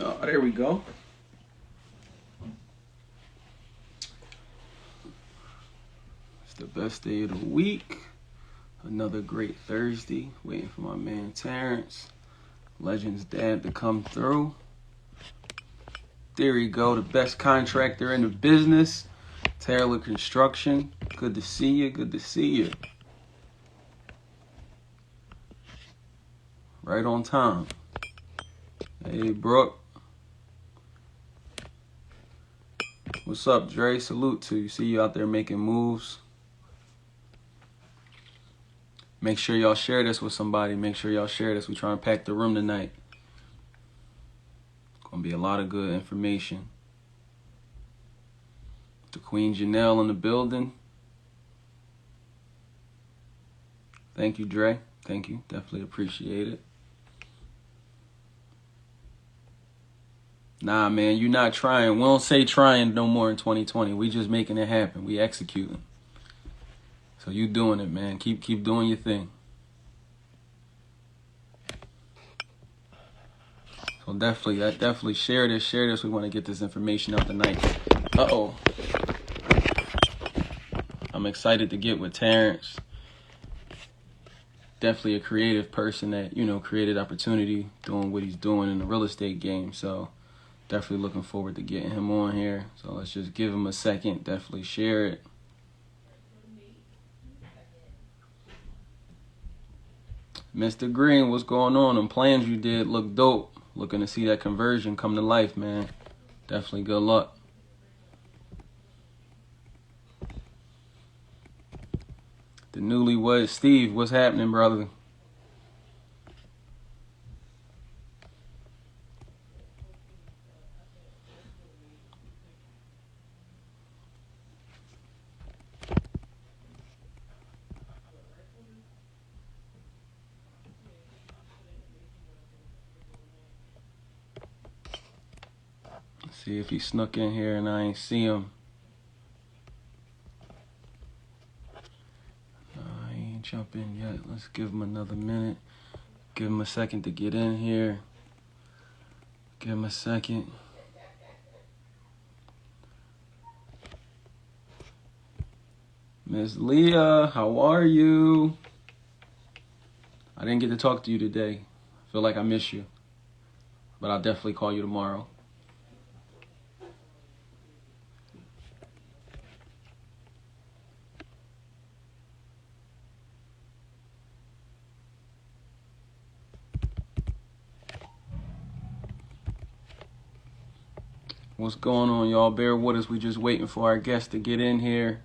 Oh, there we go. It's the best day of the week. Another great Thursday. Waiting for my man Terrence, Legends dad, to come through. There you go. The best contractor in the business. Taylor Construction. Good to see you. Good to see you. Right on time. Hey, Brooke. What's up, Dre? Salute to you. See you out there making moves. Make sure y'all share this with somebody. Make sure y'all share this. We're trying to pack the room tonight. Gonna be a lot of good information. The Queen Janelle in the building. Thank you, Dre. Thank you. Definitely appreciate it. Nah, man, you're not trying. We don't say trying no more in 2020. We just making it happen. We executing. So you doing it, man. Keep doing your thing. So definitely share this. Share this. We want to get this information out tonight. Uh-oh. I'm excited to get with Terrence. Definitely a creative person that, created opportunity doing what he's doing in the real estate game. So definitely looking forward to getting him on here. So let's just give him a second. Definitely share it. Mr. Green, what's going on? Them plans you did look dope. Looking to see that conversion come to life, man. Definitely good luck. The newlywed Steve, what's happening, brother? See if he snuck in here and I ain't see him. I ain't jumping yet. Let's give him another minute. Give him a second to get in here. Give him a second. Miss Leah, how are you? I didn't get to talk to you today. I feel like I miss you. But I'll definitely call you tomorrow. What's going on, y'all? Bear with us. We just waiting for our guests to get in here.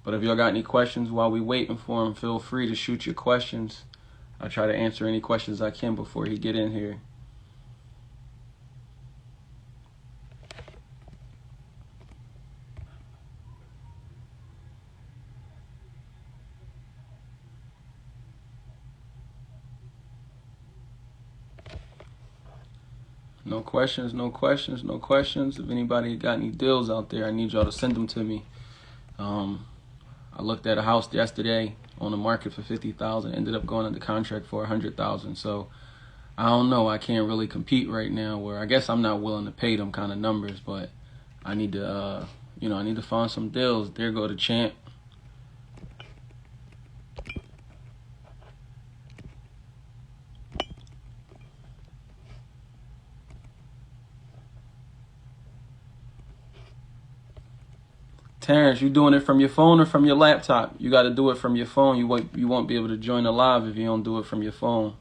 But if y'all got any questions while we waiting for him, feel free to shoot your questions. I'll try to answer any questions I can before he get in here. No questions, no questions, no questions. If anybody got any deals out there, I need y'all to send them to me. I looked at a house yesterday on the market for $50,000, ended up going under contract for $100,000. So I don't know. I can't really compete right now. Where I guess I'm not willing to pay them kind of numbers, but I need to, I need to find some deals. There go the champ. Terrence, you doing it from your phone or from your laptop? You got to do it from your phone. You won't be able to join the live if you don't do it from your phone.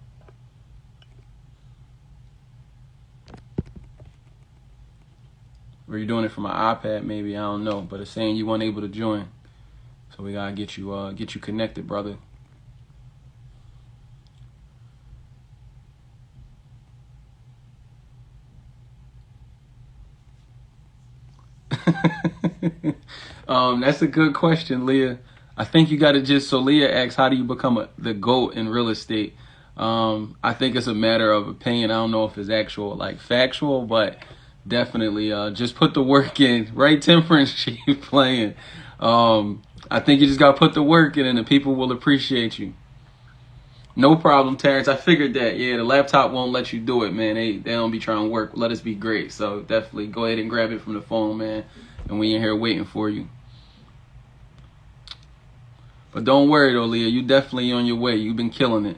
Or you're doing it from an iPad, maybe, I don't know. But it's saying you weren't able to join. So we gotta get you connected, brother. That's a good question, Leah. I think you got to so Leah asks, how do you become the GOAT in real estate? I think it's a matter of opinion. I don't know if it's actual, factual, but definitely just put the work in. Right, Temperance Chief playing. I think you just got to put the work in and the people will appreciate you. No problem, Terrence. I figured that. Yeah, the laptop won't let you do it, man. They don't be trying to work. Let us be great. So definitely go ahead and grab it from the phone, man. And we in here waiting for you. But don't worry though, Leah. You definitely on your way. You've been killing it.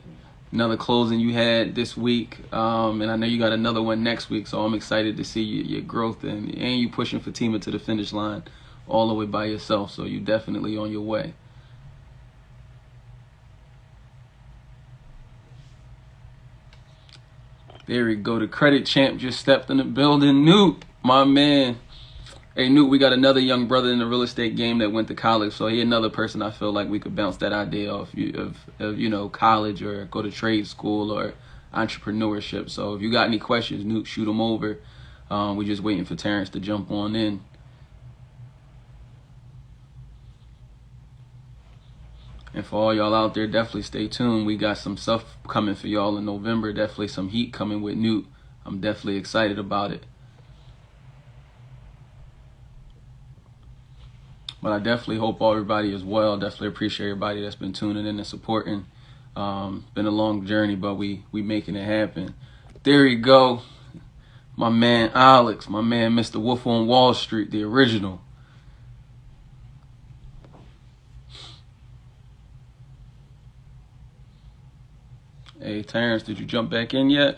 Another closing you had this week, and I know you got another one next week. So I'm excited to see your growth and you pushing Fatima to the finish line all the way by yourself. So you definitely on your way. There we go. The credit champ just stepped in the building. Newt, my man. Hey, Newt, we got another young brother in the real estate game that went to college. So he another person I feel like we could bounce that idea off of college or go to trade school or entrepreneurship. So if you got any questions, Newt, shoot them over. We're just waiting for Terrence to jump on in. And for all y'all out there, definitely stay tuned. We got some stuff coming for y'all in November. Definitely some heat coming with Newt. I'm definitely excited about it. But I definitely hope everybody is well. Definitely appreciate everybody that's been tuning in and supporting. Been a long journey, but we making it happen. There you go. My man Alex, my man Mr. Wolf on Wall Street, the original. Hey, Terrence, did you jump back in yet?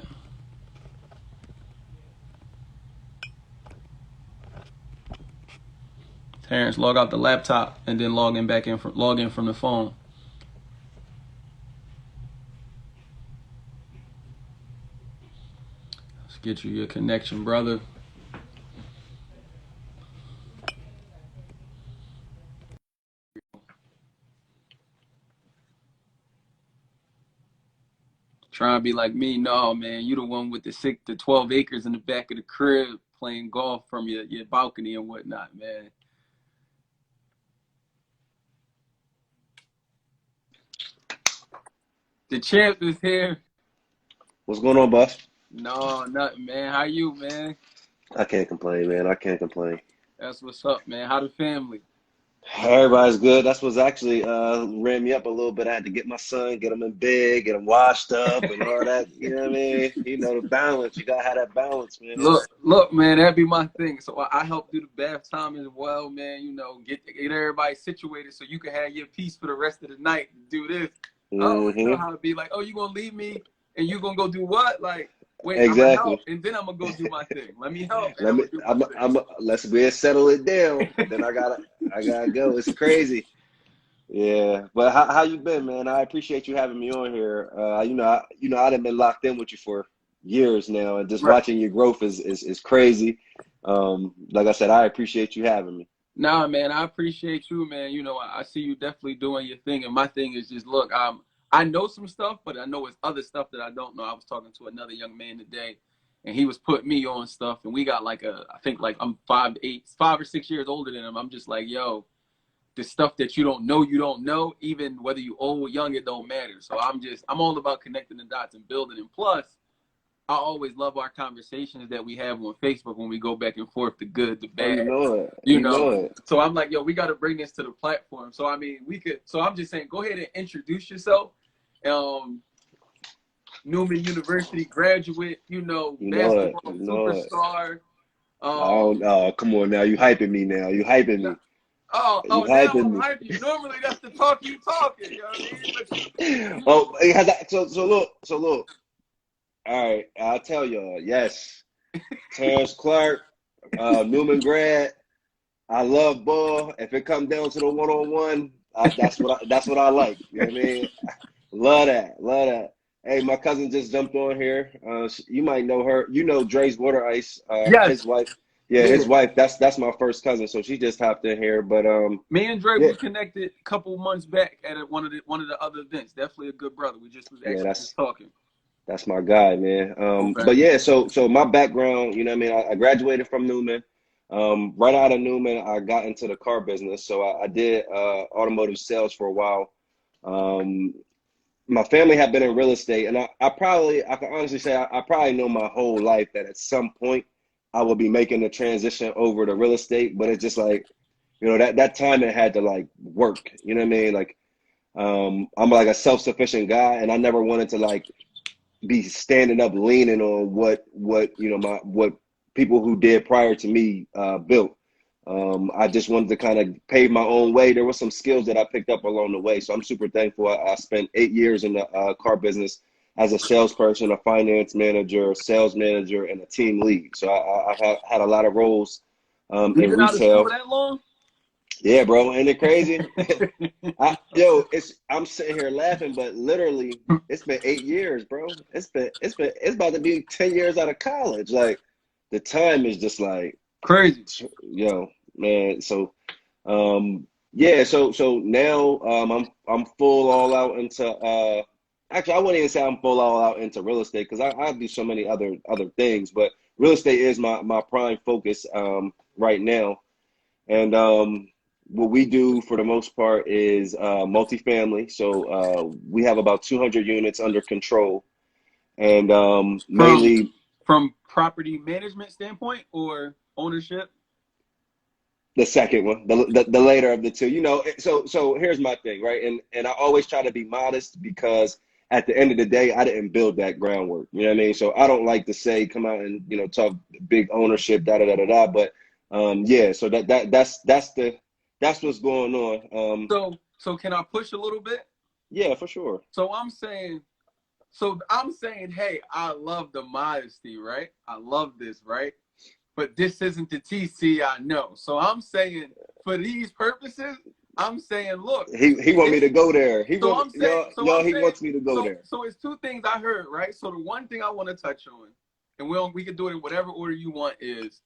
Terrence, log out the laptop and then log in from the phone. Let's get you your connection, brother. Trying to be like me, no, man. You the one with the 6 to 12 acres in the back of the crib playing golf from your balcony and whatnot, man. The champ is here. What's going on, boss? No, nothing, man. How you, man? I can't complain, man. I can't complain. That's what's up, man. How the family? Everybody's good. That's what's actually ran me up a little bit. I had to get my son, get him in bed, get him washed up, and all that. You know what I mean? You know, the balance. You gotta have that balance, man. Look, man. That'd be my thing. So I help do the bath time as well, man. You know, get everybody situated so you can have your peace for the rest of the night to do this. I always know how to be like, oh, you gonna leave me and you gonna go do what? Like, wait, Exactly. I'm gonna help, and then I'm gonna go do my thing. Let me help. Let's settle it down. Then I gotta go. It's crazy. Yeah, but how you been, man? I appreciate you having me on here. I've been locked in with you for years now, and just Right. watching your growth is crazy. Like I said, I appreciate you having me. Nah, man, I appreciate you, man. You know, I see you definitely doing your thing, and my thing is just look, I know some stuff, but I know it's other stuff that I don't know. I was talking to another young man today, and he was putting me on stuff, and we got I think like I'm 5 or 6 years older than him. I'm just like, yo, the stuff that you don't know, even whether you old or young, it don't matter. So I'm all about connecting the dots and building. And plus, I always love our conversations that we have on Facebook when we go back and forth, the good, the Oh, bad, you know it. you You know. know it. So I'm like, yo, we got to bring this to the platform. So I mean, so I'm just saying, go ahead and introduce yourself. Newman University graduate, You know it. basketball You know it. superstar. Oh, come on now. You hyping me now. You hyping me. You Now hyping I'm me. hyping you. Normally that's the talk you talking, you know what I mean? Oh, so look. All right, I'll tell y'all. Yes, Terrence Clark, Newman grad. I love ball. If it comes down to the one-on-one, that's what I like. You know what I mean? Love that. Love that. Hey, my cousin just jumped on here. You might know her. You know Dre's Water Ice. Yes. His wife. Yeah, Yeah. his wife. That's my first cousin. So she just hopped in here. But Me and Dre yeah, was connected a couple months back at one of the other events. Definitely a good brother. We just was yeah, actually just talking. that's my guy, man. Okay. But yeah, so my background, you know what I mean? I graduated from Newman. Right out of Newman, I got into the car business. So I did automotive sales for a while. Um, my family had been in real estate, and I can honestly say I probably know my whole life that at some point I will be making the transition over to real estate. But it's just like, that time it had to like work. You know what I mean? Like I'm like a self-sufficient guy, and I never wanted to like be standing up leaning on what you know my what people who did prior to me built. I just wanted to kind of pave my own way. There were some skills that I picked up along the way, so I'm super thankful. I spent 8 years in the car business as a salesperson, a finance manager, a sales manager, and a team lead. So I had a lot of roles You've in been out of school retail. that long? Yeah, bro, ain't it crazy? I'm sitting here laughing, but literally, it's been 8 years, bro. It's about to be 10 years out of college. Like, the time is just like, Crazy. man. So, yeah. So now, I'm full all out into. Actually, I wouldn't even say I'm full all out into real estate because I do so many other things, but real estate is my prime focus right now. And what we do for the most part is multifamily. So we have about 200 units under control, and From mainly property management standpoint or ownership? the second one, the later of the two. So here's my thing, right? And I always try to be modest because at the end of the day, I didn't build that groundwork. You know what I mean? So I don't like to say come out and talk big ownership, da da da da da. But yeah, so that's what's going on. So can I push a little bit? Yeah, for sure. So I'm saying, hey, I love the modesty, right? I love this, right? But this isn't the TC I know. So I'm saying, for these purposes, I'm saying, look, He want me to go there. so I'm saying, He wants me to go there. so it's two things I heard, right? So the one thing I want to touch on, and we can do it in whatever order you want, is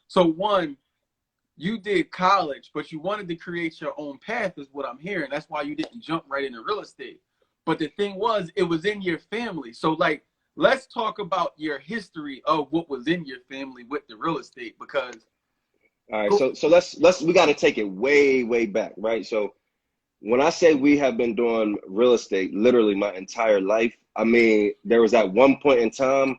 so one, you did college, but you wanted to create your own path, is what I'm hearing. That's why you didn't jump right into real estate. But the thing was, it was in your family. So like, let's talk about your history of what was in your family with the real estate, because All right, so let's we got to take it way back, right? So when I say we have been doing real estate literally my entire life, I mean there was at one point in time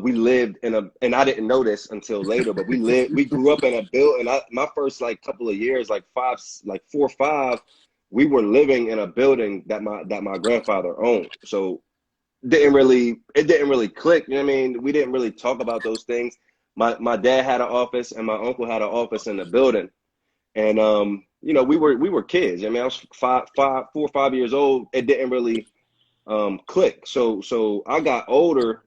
we lived in and I didn't know this until later, but we grew up in a building. My first like couple of years, like 4 or 5, we were living in a building that my grandfather owned. So it didn't really click. You know what I mean? We didn't really talk about those things. My dad had an office and my uncle had an office in the building. And we were kids. I mean, I was 4 or 5 years old. It didn't really click. So I got older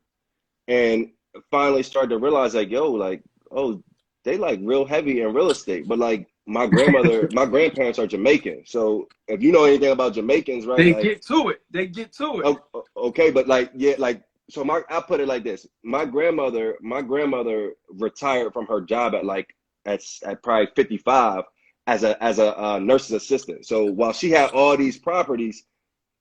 and finally started to realize like, yo, like, oh, they like real heavy in real estate. But like my grandparents are Jamaican. So if you know anything about Jamaicans, right? they Like, get to it. They get to it. oh, okay, but like, yeah, like, so I put it like this. My grandmother retired from her job at probably 55 as a nurse's assistant. So while she had all these properties,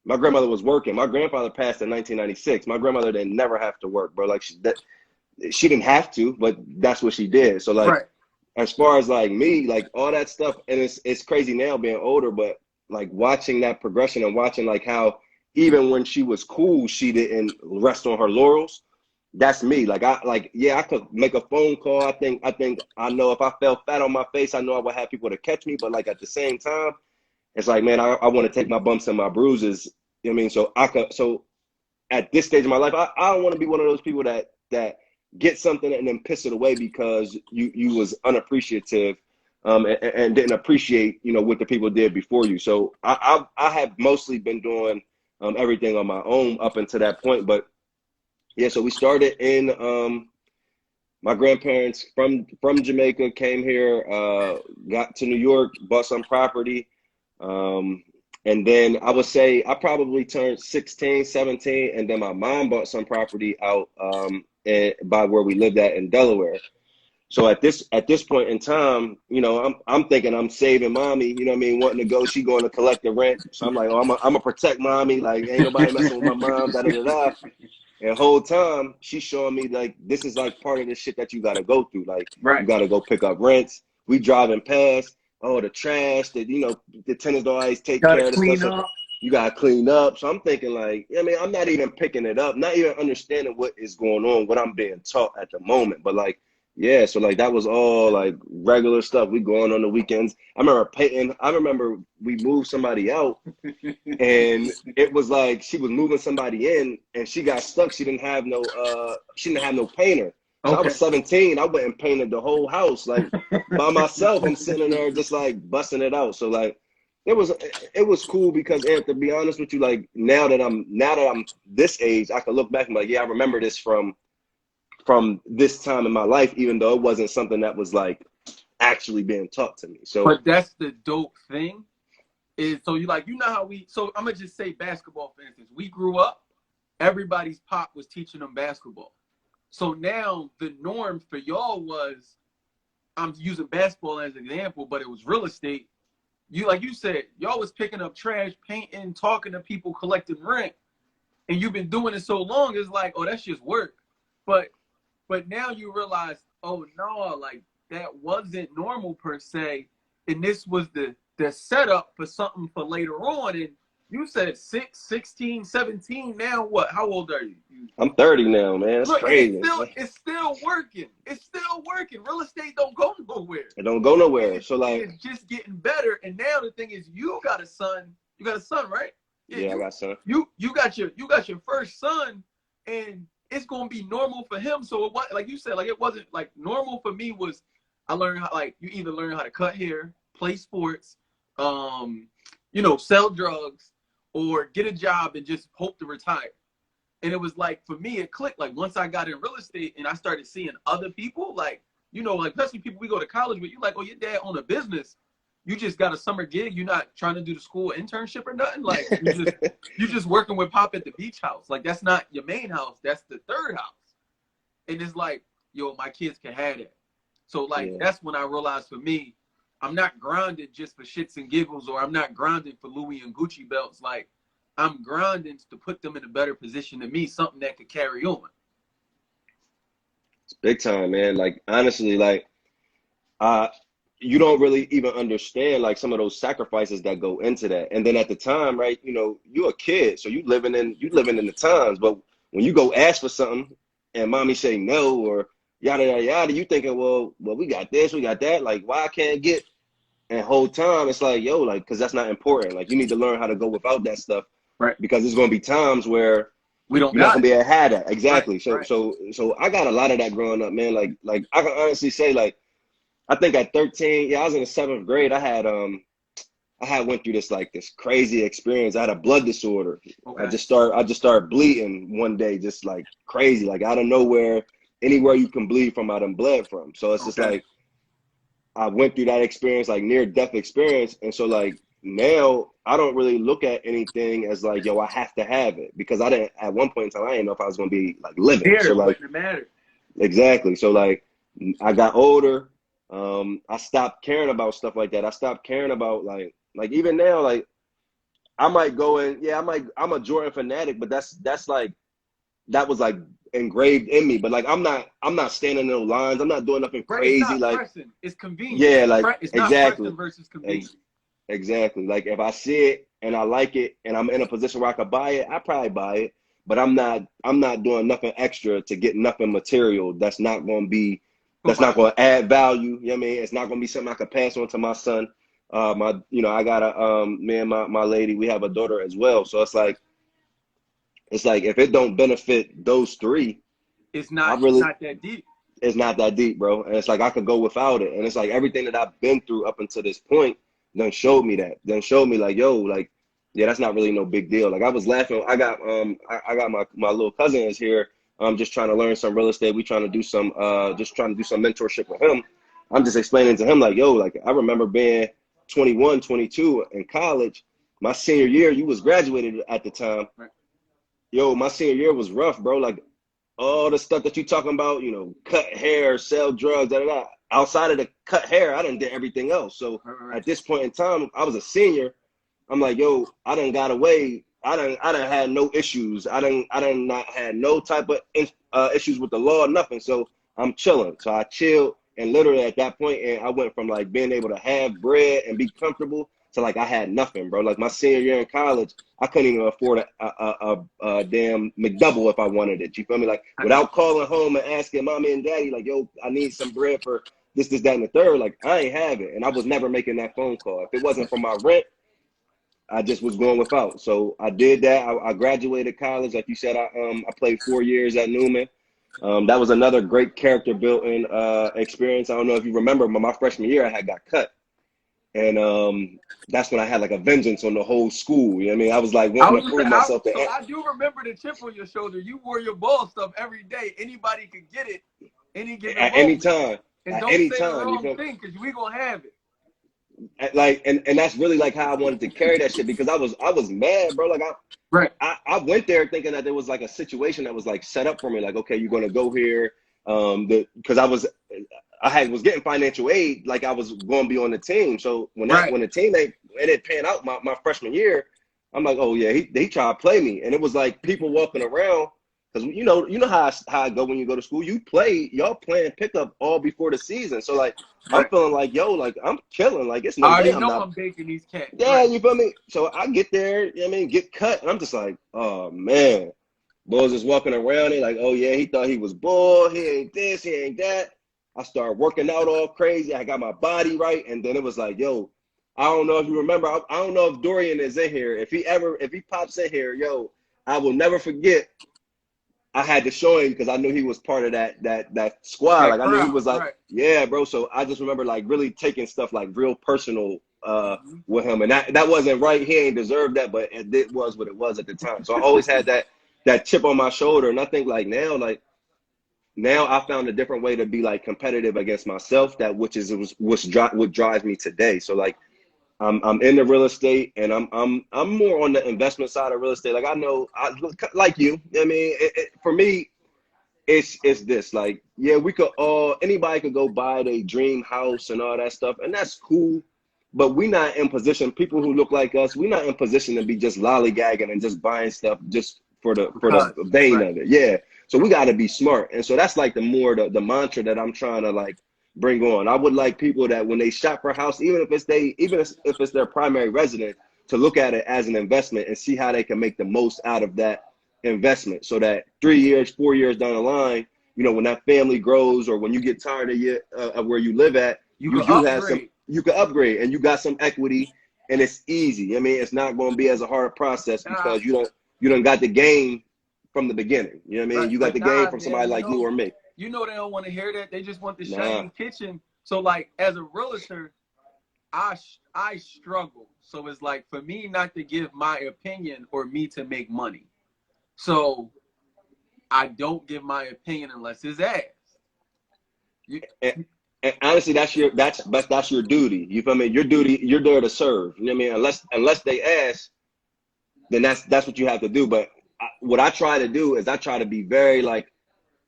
my grandmother was working. My grandfather passed in 1996. My grandmother didn't never have to work, bro. Like she didn't have to, but that's what she did. So like, Right. as far as like me, like all that stuff, and it's crazy now being older, but like watching that progression and watching like how even when she was cool, she didn't rest on her laurels. That's me. Like I could make a phone call. I think I know if I fell flat on my face, I know I would have people to catch me. But like at the same time, it's like, man, I want to take my bumps and my bruises. You know what I mean? So at this stage of my life, I don't want to be one of those people that get something and then piss it away because you was unappreciative and didn't appreciate what the people did before you. So I have mostly been doing everything on my own up until that point. But yeah, so we started in my grandparents from Jamaica came here, got to New York, bought some property. And then I would say I probably turned 16, 17, and then my mom bought some property out by where we lived at in Delaware. So at this point in time, I'm thinking I'm saving mommy, you know what I mean, wanting to go, she going to collect the rent. So I'm like, oh, I'm gonna protect mommy, like ain't nobody messing with my mom, da da da da. And the whole time she's showing me like this is like part of the shit that you gotta go through. Like you Right. gotta go pick up rents. We driving past, oh, the trash that the tenants don't always take Got to care of the stuff. clean So up. you gotta clean up. So I'm thinking like, I mean, I'm not even picking it up, not even understanding what is going on, what I'm being taught at the moment. But like Yeah, so like that was all like regular stuff. We going on the weekends. I remember Peyton. I remember we moved somebody out, and it was like she was moving somebody in, and she got stuck. She didn't have no painter. So I Okay. was 17. I went and painted the whole house like by myself. I'm sitting in there just like busting it out. So like it was cool because to be honest with you, like now that I'm this age, I can look back and be like, yeah, I remember this from this time in my life, even though it wasn't something that was like actually being taught to me. So But that's the dope thing is so you know how so I'm gonna just say basketball for instance. We grew up, everybody's pop was teaching them basketball. So now the norm for y'all was, I'm using basketball as an example, but it was real estate. You like you said, y'all was picking up trash, painting, talking to people, collecting rent, and you've been doing it so long, it's like, oh, that's just work. But now you realize, oh no, like that wasn't normal per se, and this was the setup for something for later on. And you said 6, 16, 17. Now what? How old are you? I'm 30 now, man. That's Look, and crazy. it's still working. It's still working. Real estate don't go nowhere. It don't go nowhere. So like, It's just getting better. And now the thing is, you got a son. You got a son, right? yeah, I got son. You got your first son, and it's gonna be normal for him. So what, like you said, like it wasn't like normal for me was I learned how, like, you either learn how to cut hair, play sports, sell drugs, or get a job and just hope to retire. And it was like, for me, it clicked. Like once I got in real estate and I started seeing other people, like, like especially people we go to college with, you like, oh, your dad own a business. You just got a summer gig. You're not trying to do the school internship or nothing. Like you just working with Pop at the beach house. Like that's not your main house. That's the third house. And it's like, yo, my kids can have that. So like that's when I realized for me, I'm not grounded just for shits and giggles, or I'm not grounded for Louis and Gucci belts. Like I'm grounded to put them in a better position than me, something that could carry on. It's big time, man. Like honestly, like you don't really even understand like some of those sacrifices that go into that. And then at the time, right, you're a kid, so you living in the times. But when you go ask for something and mommy say no or yada yada yada, you thinking, well, we got this, we got that. Like why I can't get? And whole time it's like, yo, like, because that's not important. Like you need to learn how to go without that stuff, right? Because there's gonna be times where we don't you're not gonna be able to have that. Exactly. Right. So I got a lot of that growing up, man. Like I can honestly say, like, I think at 13, I was in the 7th grade. I had went through this crazy experience. I had a blood disorder. Okay. I just started bleeding one day, just like crazy, like out of nowhere. Anywhere you can bleed from, I done bled from. So it's just like I went through that experience, like near death experience, and so like now I don't really look at anything as like, yo, I have to have it, because I didn't at one point in time I didn't know if I was gonna be like living. Here, so like, wouldn't matter. Exactly. So like I got older. I stopped caring about stuff like that. I stopped caring about like even now, like I might go and I'm a Jordan fanatic, but that's like that was like engraved in me. But like I'm not standing in no lines. I'm not doing nothing crazy. It's not like pressing. It's convenient. Yeah, like it's not exactly pressing versus convenient. Exactly. Like if I see it and I like it and I'm in a position where I could buy it, I probably buy it. But I'm not doing nothing extra to get nothing material that's not going to add value. You know what I mean? It's not going to be something I could pass on to my son. I got me and my lady, we have a daughter as well. So it's like if it don't benefit those three, it's not that deep. It's not that deep, bro. And it's like I could go without it. And it's like everything that I've been through up until this point done showed me that. Done showed me like, yo, like, yeah, that's not really no big deal. Like I was laughing. I got my little cousin is here. I'm just trying to learn some real estate. We trying to do some mentorship with him. I'm just explaining to him like, yo, like I remember being 21, 22 in college. My senior year, you was graduated at the time. Right. Yo, my senior year was rough, bro. Like all the stuff that you talking about, cut hair, sell drugs, da da da. Outside of the cut hair, I done did everything else. So right. At this point in time, I was a senior. I'm like, yo, I done got away. I done had no issues. I done not had no type of issues with the law, nothing. So I'm chilling. So I chilled, and literally at that point, and I went from like being able to have bread and be comfortable to like I had nothing, bro. Like my senior year in college, I couldn't even afford a damn McDouble if I wanted it. You feel me? Like without calling home and asking mommy and daddy, like, yo, I need some bread for this, that, and the third. Like I ain't have it, and I was never making that phone call. If it wasn't for my rent, I just was going without. So I did that. I graduated college, like you said. I played 4 years at Newman. That was another great character building experience. I don't know if you remember, but my freshman year I had got cut. And that's when I had like a vengeance on the whole school. You know what I mean? I was like wanting to prove myself. So I do remember the chip on your shoulder. You wore your ball stuff every day. Anybody could get it at any time. And at don't any say time, the wrong thing because we gonna have it. Like and that's really like how I wanted to carry that shit because I was mad, bro. Like I went there thinking that there was like a situation that was like set up for me. Like, okay, you're gonna go here. Because I was getting financial aid, like I was going to be on the team. So when the team it panned out my freshman year, I'm like, oh yeah, he tried to play me, and it was like people walking around because you know how I go when you go to school. Y'all playing pickup all before the season, so like I'm feeling like yo, like I'm killing, like it's no I day already know I'm baking these cats. Yeah, you feel me? So I get there, you know what I mean, get cut, and I'm just like, oh man. Boys just walking around it like, oh yeah, he thought he was bull. He ain't this, he ain't that. I started working out all crazy. I got my body right, and then it was like, yo, I don't know if you remember. I don't know if Dorian is in here. If he pops in here, yo, I will never forget. I had to show him because I knew he was part of that squad. Like I knew he was like, yeah, bro. So I just remember like really taking stuff like real personal with him, and that wasn't right. He ain't deserved that, but it was what it was at the time. So I always had that chip on my shoulder, and I think like now I found a different way to be like competitive against myself. What drives me today. So like I'm in the real estate, and I'm more on the investment side of real estate. Like I know, like you. I mean, for me, it's this. Like yeah, anybody could go buy their dream house and all that stuff, and that's cool. But we're not in position. People who look like us, we're not in position to be just lollygagging and just buying stuff just for the vein of it. Yeah. So we got to be smart. And so that's like the mantra that I'm trying to like bring on. I would like people that when they shop for a house, even if it's their primary residence, to look at it as an investment and see how they can make the most out of that investment. So that 3 years, 4 years down the line, you know, when that family grows or when you get tired of where you live at, you can upgrade and you got some equity and it's easy. I mean, it's not going to be as a hard process because you don't got the game from the beginning. You know what I mean? You got the game from somebody like you or me. You know they don't want to hear that. They just want the shiny kitchen. So like as a realtor, I struggle. So it's like for me not to give my opinion or me to make money. So I don't give my opinion unless it's asked. And honestly, that's your duty. You feel me? Your duty. You're there to serve. You know what I mean? Unless they ask, then that's what you have to do. But what I try to do is I try to be very like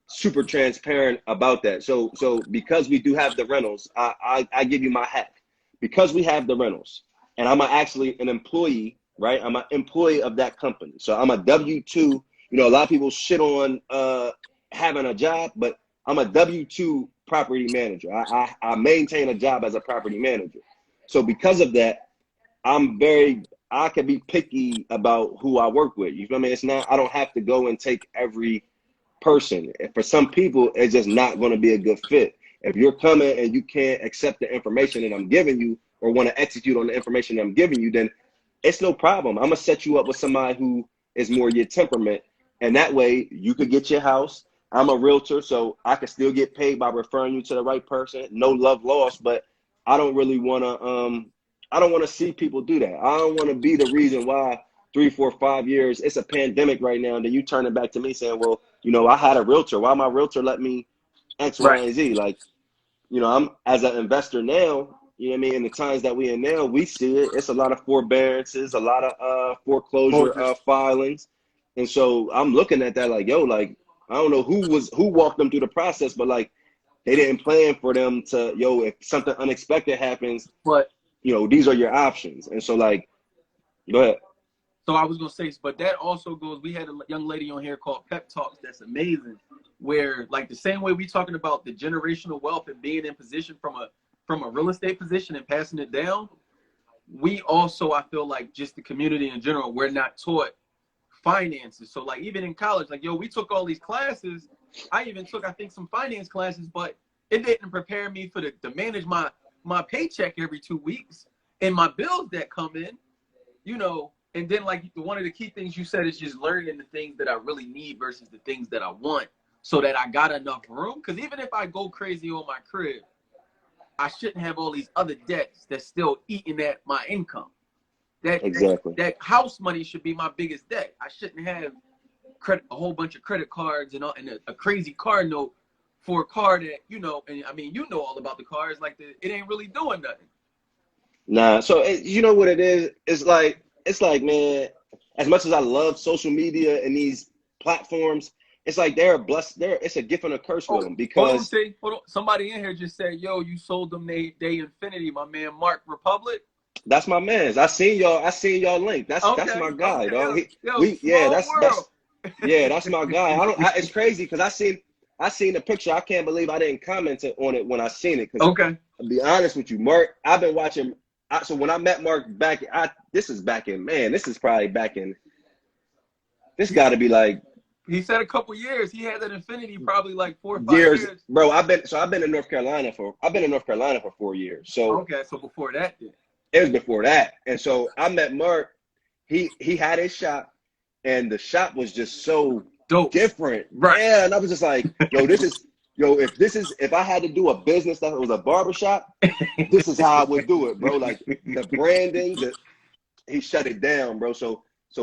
super transparent about that. So because we do have the rentals, I give you my hack. Because we have the rentals, and I'm actually an employee, right? I'm an employee of that company. So I'm a W-2. You know, a lot of people shit on having a job, but I'm a W-2 property manager. I maintain a job as a property manager. So because of that, I can be picky about who I work with. You feel me? I don't have to go and take every person. For some people, it's just not going to be a good fit. If you're coming and you can't accept the information that I'm giving you or want to execute on the information that I'm giving you, then it's no problem. I'm going to set you up with somebody who is more your temperament. And that way you could get your house. I'm a realtor, so I can still get paid by referring you to the right person. No love lost, but I don't really want to see people do that. I don't want to be the reason why 3, 4, 5 years, it's a pandemic right now, and then you turn it back to me saying, well, you know, I had a realtor. Why my realtor let me X, Y, and Z? Like, you know, I'm as an investor now, you know what I mean? In the times that we in now, we see it. It's a lot of forbearances, a lot of foreclosure filings. And so I'm looking at that like, yo, like, I don't know who walked them through the process, but like they didn't plan for them to, yo, if something unexpected happens, but you know, these are your options. And so like, go ahead. So I was going to say, but that also goes, we had a young lady on here called Pep Talks that's amazing, where like the same way we talking about the generational wealth and being in position from a real estate position and passing it down, we also, I feel like just the community in general, we're not taught finances. So like even in college, like, yo, we took all these classes. I even took, I think, some finance classes, but it didn't prepare me for to manage my paycheck every 2 weeks and my bills that come in, you know. And then like one of the key things you said is just learning the things that I really need versus the things that I want, so that I got enough room. Because even if I go crazy on my crib, I shouldn't have all these other debts that's still eating at my income. Exactly. That house money should be my biggest debt. I shouldn't have a whole bunch of credit cards and a crazy car note for a car that, you know, and I mean, you know all about the cars, like it ain't really doing nothing. Nah, so you know what it is? It's like, man, as much as I love social media and these platforms, it's like they're blessed. It's a gift and a curse with them Hold on, because T. Hold on. Somebody in here just said, yo, you sold them they Infinity, my man Mark Republic. that's my man's. I seen y'all link. That's my guy, dog. That's my guy. It's crazy because I seen the picture. I can't believe I didn't comment on it when I seen it. Because to be honest with you, Mark, I've been watching. So when I met Mark this is probably back in. This got to be like. He said a couple years. He had that Infinity probably like 4 or 5 years. Bro, I've been in North Carolina for 4 years. So so before that, then. It was before that. And so I met Mark. He had his shop, and the shop was just so dope, different. Right. Yeah, and I was just like, if I had to do a business that was a barbershop, this is how I would do it, bro. Like the branding, he shut it down, bro. So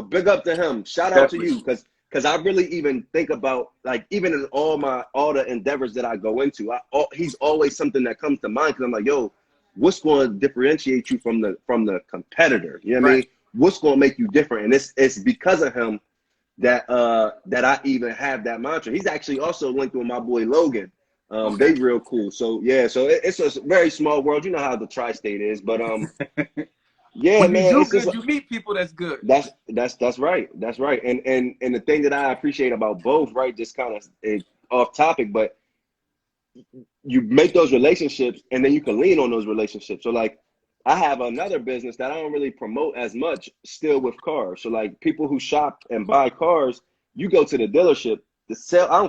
big up to him. Shout out to you, because I really even think about, like, even in all the endeavors that I go into, he's always something that comes to mind, because I'm like, yo, what's going to differentiate you from the competitor? You know what I mean? What's going to make you different? And it's because of him that I even have that mantra. He's actually also linked with my boy Logan. They real cool. So yeah, so it's a very small world. You know how the tri-state is, but yeah, when man, you do good, you meet people that's good. That's right. That's right. And the thing that I appreciate about both, right, just kind of off topic, but you make those relationships and then you can lean on those relationships. So like I have another business that I don't really promote as much still with cars. So like people who shop and buy cars, you go to the dealership, I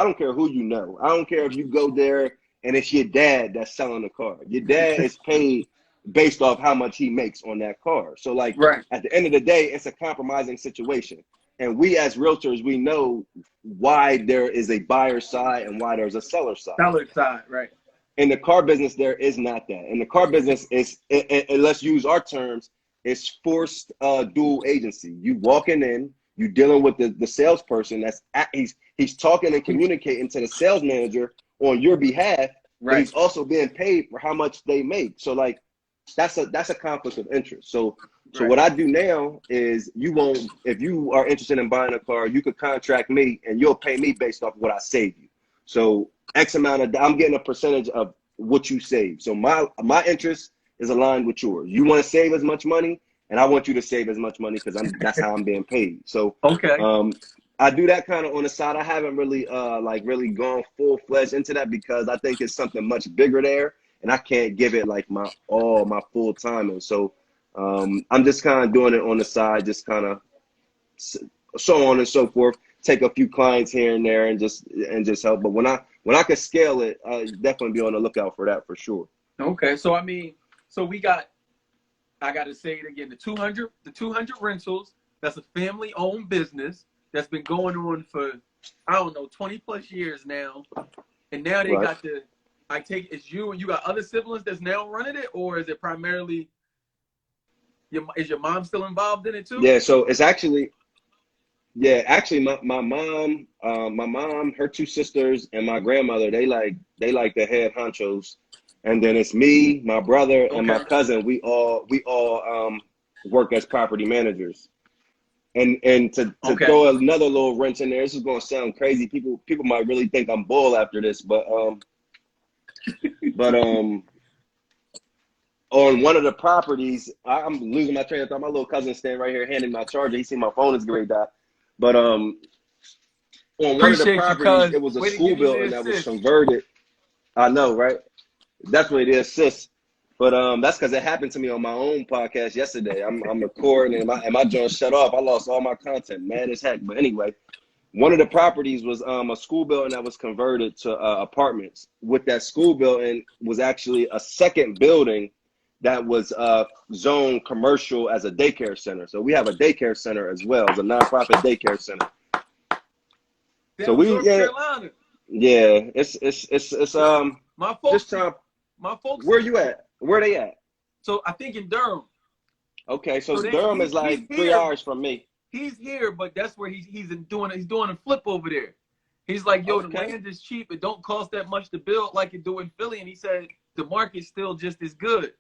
don't care who you know. I don't care if you go there and it's your dad that's selling the car. Your dad is paid based off how much he makes on that car. So like at the end of the day, it's a compromising situation. And we as realtors, we know why there is a buyer side and why there's a seller side. Seller side, right. In the car business, there is not that. In the car business, let's use our terms, it's forced dual agency. You walking in, you dealing with the salesperson he's talking and communicating to the sales manager on your behalf, but he's also being paid for how much they make. So like that's a conflict of interest. So what I do now is if you are interested in buying a car, you could contract me and you'll pay me based off what I save you. So X amount I'm getting a percentage of what you save. So my interest is aligned with yours. You want to save as much money, and I want you to save as much money because that's how I'm being paid. So I do that kind of on the side. I haven't really really gone full fledged into that because I think it's something much bigger there, and I can't give it like my full time. And so I'm just kind of doing it on the side, just kind of so on and so forth. Take a few clients here and there and just help. But when I could scale it, definitely be on the lookout for that for sure. Okay, so I mean, I got to say it again, the 200 rentals. That's a family-owned business that's been going on for 20 plus years now, and now they got it's you and you got other siblings that's now running it, or is it primarily is your mom still involved in it too? Yeah, so it's actually. Yeah, actually, my mom, her two sisters, and my grandmother, they like the head honchos, and then it's me, my brother, and my cousin. We all work as property managers, and to throw another little wrench in there. This is gonna sound crazy. People might really think I'm bull after this, but on one of the properties, I'm losing my train of thought. My little cousin standing right here handing my charger. He seen my phone is great die. But on one of the properties, it was a school building that was converted. I know, right? Definitely the assist. But that's because it happened to me on my own podcast yesterday. I'm recording and my joint shut off. I lost all my content, mad as heck. But anyway, one of the properties was a school building that was converted to apartments. With that school building was actually a second building that was zoned commercial as a daycare center. So we have a daycare center as well as a nonprofit daycare center. That So was we North Carolina. yeah, it's My folks, just trying. my folks. Where you at? Where they at? So I think in Durham. Okay, so Durham is like 3 hours from me. He's here, but that's where he's doing a flip over there. He's like, yo, the Okay. land is cheap. It don't cost that much to build like it do in Philly. And he said the market's still just as good.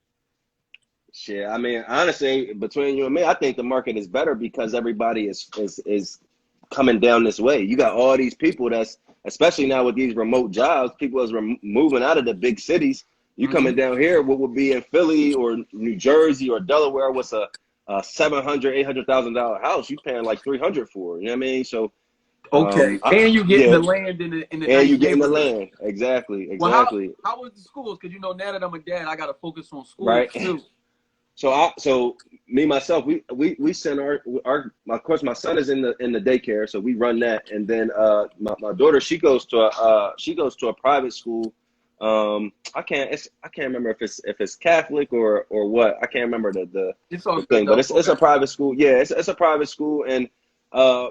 Shit, I mean, honestly, between you and me, I think the market is better because everybody is coming down this way. You got all these people that's, especially now with these remote jobs, people is moving out of the big cities. You coming down here, what would be in Philly or New Jersey or Delaware, what's a $700,000, $800,000 house? You paying like $300 for it. You know what I mean? So okay, and you getting the land in the and nice you getting the neighborhood. land exactly. Well, how was the schools? Because you know now that I'm a dad, I got to focus on school Right. too. So me myself, we send our of course my son is in the daycare, so we run that, and then my daughter she goes to a private school. I can't remember if it's Catholic or what. I can't remember the thing, but it's a private school. Yeah, it's a private school, and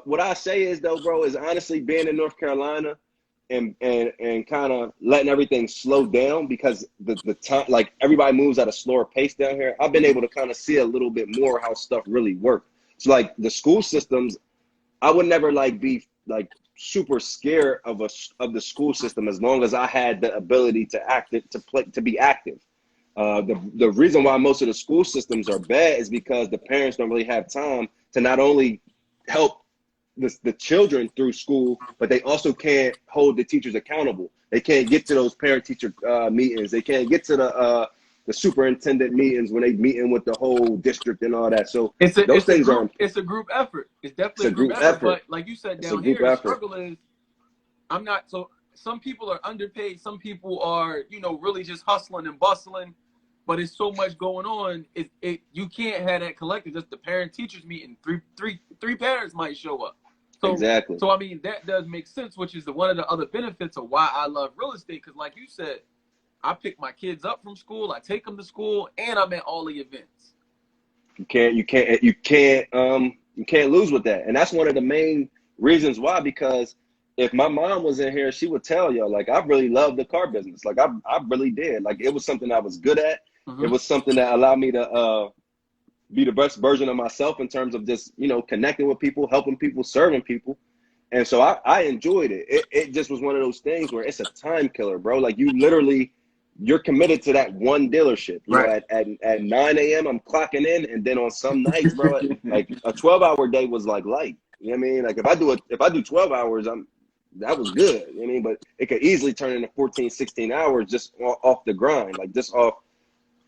what I say is though, bro, is honestly being in North Carolina and kind of letting everything slow down because the time, like everybody moves at a slower pace down here. I've been able to kind of see a little bit more how stuff really work. So like the school systems, I would never like be like super scared of the school system as long as I had the ability to be active. The reason why most of the school systems are bad is because the parents don't really have time to not only help the children through school, but they also can't hold the teachers accountable. They can't get to those parent-teacher meetings. They can't get to the superintendent meetings when they meeting with the whole district and all that. So it's a group effort. It's definitely a group effort. But like you said, down here, the struggle is some people are underpaid. Some people are, really just hustling and bustling. But it's so much going on. You can't have that collective. Just the parent-teachers meeting. Three parents might show up. So, exactly. So I mean, that does make sense, which is one of the other benefits of why I love real estate. Because like you said, I pick my kids up from school, I take them to school, and I'm at all the events. You can't lose with that, and that's one of the main reasons why. Because if my mom was in here, she would tell y'all like I really loved the car business. Like I really did. Like it was something I was good at. Mm-hmm. It was something that allowed me to be the best version of myself in terms of just, connecting with people, helping people, serving people. And so I enjoyed it. It just was one of those things where it's a time killer, bro. Like you're committed to that one dealership. You know, at 9 a.m. I'm clocking in, and then on some nights, bro, like a 12-hour day was like light. You know what I mean? Like if I do 12 hours, that was good. You know what I mean? But it could easily turn into 14, 16 hours just off the grind, like just off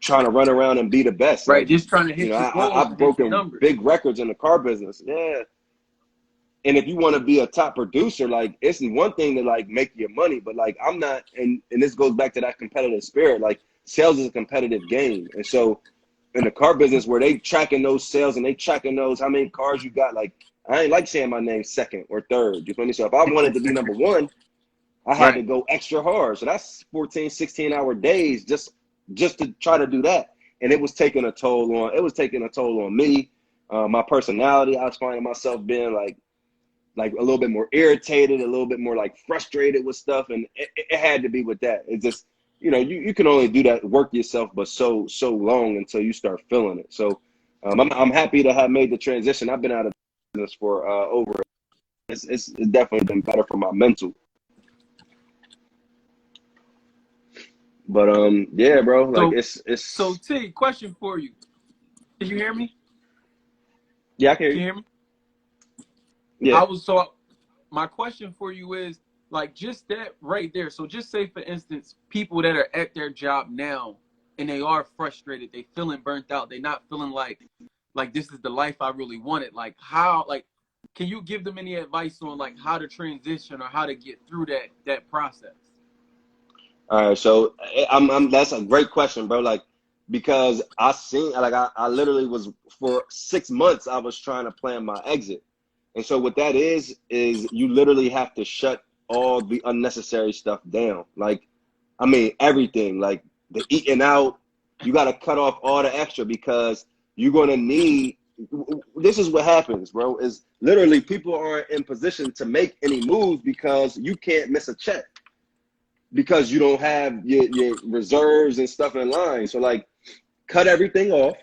trying to run around and be the best. Right, like, just trying to hit your goals. I've broken big records in the car business. Yeah. And if you want to be a top producer, like it's one thing to like make your money, but like I'm not, and this goes back to that competitive spirit. Like sales is a competitive game. And so in the car business where they tracking those sales and they tracking those, how many cars you got, like I ain't like saying my name second or third. You feel me? So if I wanted to be number one, I had to go extra hard. So that's 14, 16-hour days just to try to do that. And it was taking a toll on me, my personality. I was finding myself being like a little bit more irritated, a little bit more like frustrated with stuff. And it had to be with that. It just, you can only do that, work yourself, but so long until you start feeling it. So I'm happy to have made the transition. I've been out of business for over. It's definitely been better for my mental. But yeah, bro. Like it's. So T, question for you. Can you hear me? Yeah, I can hear you. Can you hear me? Yeah. My question for you is like just that right there. So just say for instance, people that are at their job now and they are frustrated, they feeling burnt out, they not feeling like this is the life I really wanted. Like can you give them any advice on like how to transition or how to get through that process? All right, so that's a great question, bro. Like because I seen like I literally was for 6 months I was trying to plan my exit. And so what that is you literally have to shut all the unnecessary stuff down. Like, I mean, everything, like the eating out, you got to cut off all the extra because you're going to need, this is what happens, bro, is literally people aren't in position to make any moves because you can't miss a check because you don't have your reserves and stuff in line. So like, cut everything off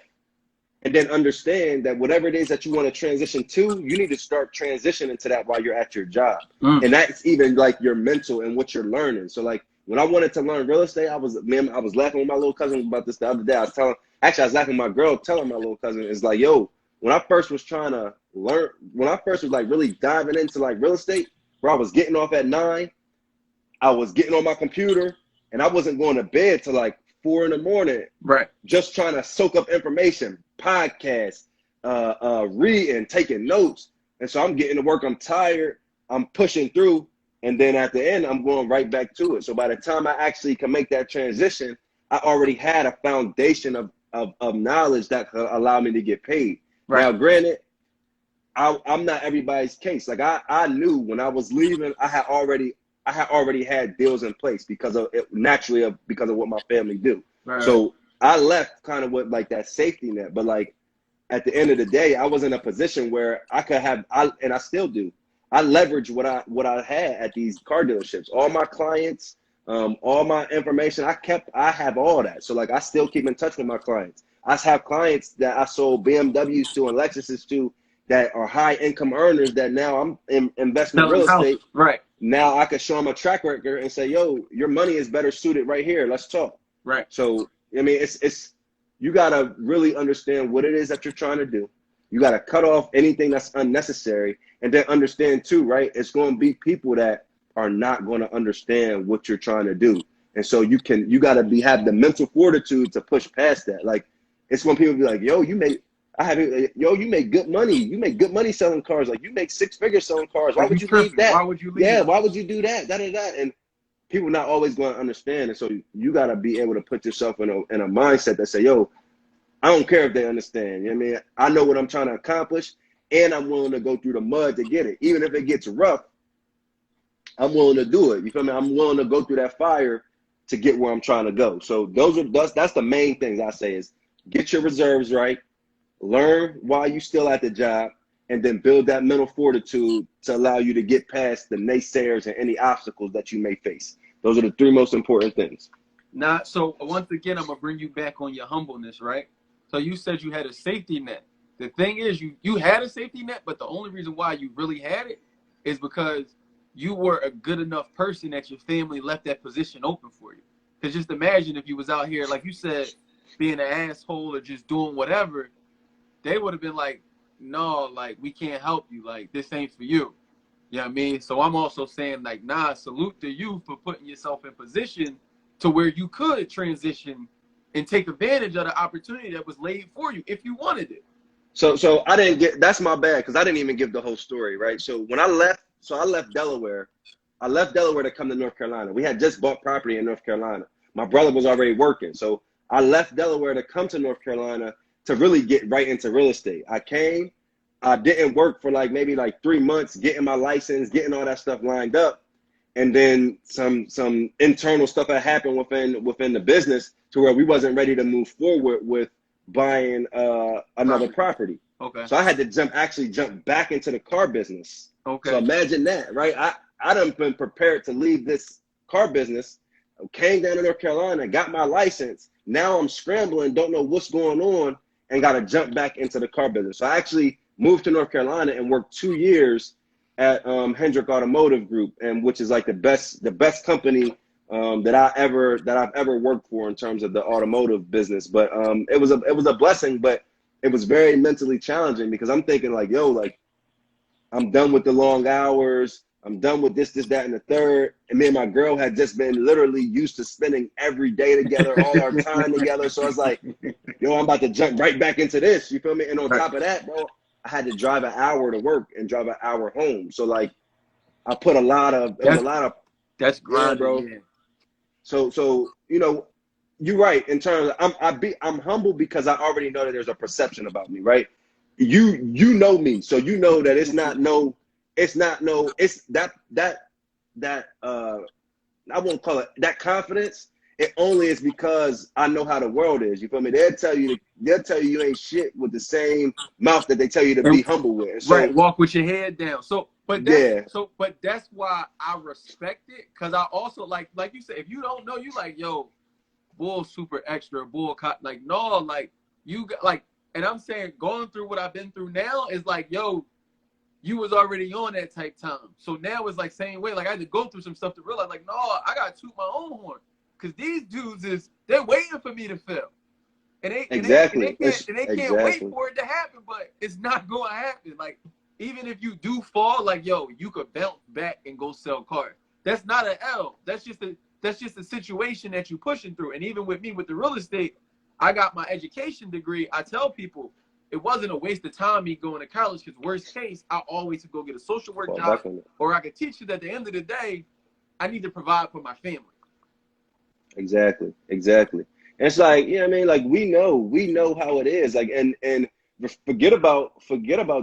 and then understand that whatever it is that you want to transition to, you need to start transitioning to that while you're at your job. And that's even like your mental and what you're learning. So like when I wanted to learn real estate, I was laughing with my little cousin about this the other day. I was laughing with my girl telling my little cousin, is like, yo, when I first was trying to learn, when I first was like really diving into like real estate, bro, I was getting off at 9. I was getting on my computer and I wasn't going to bed till like 4 in the morning. Right. Just trying to soak up information, podcasts, reading, taking notes. And so I'm getting to work, I'm tired, I'm pushing through, and then at the end, I'm going right back to it. So by the time I actually can make that transition, I already had a foundation of knowledge that could allow me to get paid. Right. Now, granted, I'm not everybody's case. Like I knew when I was leaving, I had already had deals in place because of it, naturally because of what my family do. Right. So I left kind of with like that safety net, but like at the end of the day, I was in a position where I could have, and I still do. I leverage what I had at these car dealerships. All my clients, all my information, I have all that. So like I still keep in touch with my clients. I have clients that I sold BMWs to and Lexuses to that are high income earners that now I'm investing in real estate. Right. Now I can show them a track record and say, yo, your money is better suited right here. Let's talk. Right. So, I mean, it's you got to really understand what it is that you're trying to do. You got to cut off anything that's unnecessary and then understand too, right? It's going to be people that are not going to understand what you're trying to do. And so you got to have the mental fortitude to push past that. Like, it's when people be like, yo, you make good money. You make good money selling cars. Like, you make 6 figures selling cars. Why would you leave that? Why would you leave? Yeah, why would you do that? That. And people not always going to understand. And so you got to be able to put yourself in a mindset that say, yo, I don't care if they understand. You know what I mean? I know what I'm trying to accomplish, and I'm willing to go through the mud to get it. Even if it gets rough, I'm willing to do it. You feel me? I'm willing to go through that fire to get where I'm trying to go. So that's the main things I say is get your reserves right. Learn while you still at the job, and then build that mental fortitude to allow you to get past the naysayers and any obstacles that you may face. Those are the 3 most important things. Now, so once again, I'm going to bring you back on your humbleness, right? So you said you had a safety net. The thing is, you had a safety net, but the only reason why you really had it is because you were a good enough person that your family left that position open for you. Because just imagine if you was out here, like you said, being an asshole or just doing whatever, they would have been like, no, like, we can't help you. Like, this ain't for you. You know what I mean? So I'm also saying, like, nah, salute to you for putting yourself in position to where you could transition and take advantage of the opportunity that was laid for you if you wanted it. So I didn't get, that's my bad, because I didn't even give the whole story, right? So when I left Delaware. I left Delaware to come to North Carolina. We had just bought property in North Carolina. My brother was already working. So I left Delaware to come to North Carolina to really get right into real estate. I came, I didn't work for maybe 3 months, getting my license, getting all that stuff lined up. And then some internal stuff that happened within the business to where we wasn't ready to move forward with buying another property. Okay. So I had to jump back into the car business. Okay. So imagine that, right? I done been prepared to leave this car business, came down to North Carolina, got my license. Now I'm scrambling, don't know what's going on, and got to jump back into the car business. So I actually moved to North Carolina and worked 2 years at Hendrick Automotive Group, and which is like the best company that I've ever worked for in terms of the automotive business. But it was a blessing, but it was very mentally challenging because I'm thinking I'm done with the long hours. I'm done with this, that, and the third. And me and my girl had just been literally used to spending every day together, all our time together. So I was like, yo, I'm about to jump right back into this. You feel me? And on top of that, bro, I had to drive an hour to work and drive an hour home. So I put a lot of, that's grinding, bro. yeah. So you're right in terms of, I'm humble because I already know that there's a perception about me, right? You know me, so you know that it's that I won't call it that confidence. It only is because I know how the world is. You feel me? They'll tell you you ain't shit with the same mouth that they tell you to be humble with. And Right, so walk with your head down. But yeah, that's why I respect it, because I also like you said, if you don't know, you like, yo, bull super extra, bull like, no, like you got like, and I'm saying going through what I've been through now is like, yo, you was already on that type time. So now it's like same way. Like I had to go through some stuff to realize, like, no, I gotta toot my own horn. Cause these dudes they're waiting for me to fail. And exactly. they can't wait Exactly. for it to happen, but it's not gonna happen. Like, even if you do fall, like, yo, you could bounce back and go sell cars. That's not an L. That's just a situation that you're pushing through. And even with me with the real estate, I got my education degree. I tell people it wasn't a waste of time me going to college, because worst case, I always go get a social work Fall job, back on it. or I could teach you that at the end of the day, I need to provide for my family. Exactly. Exactly. And it's like, you know what I mean? Like we know how it is. Like and forget about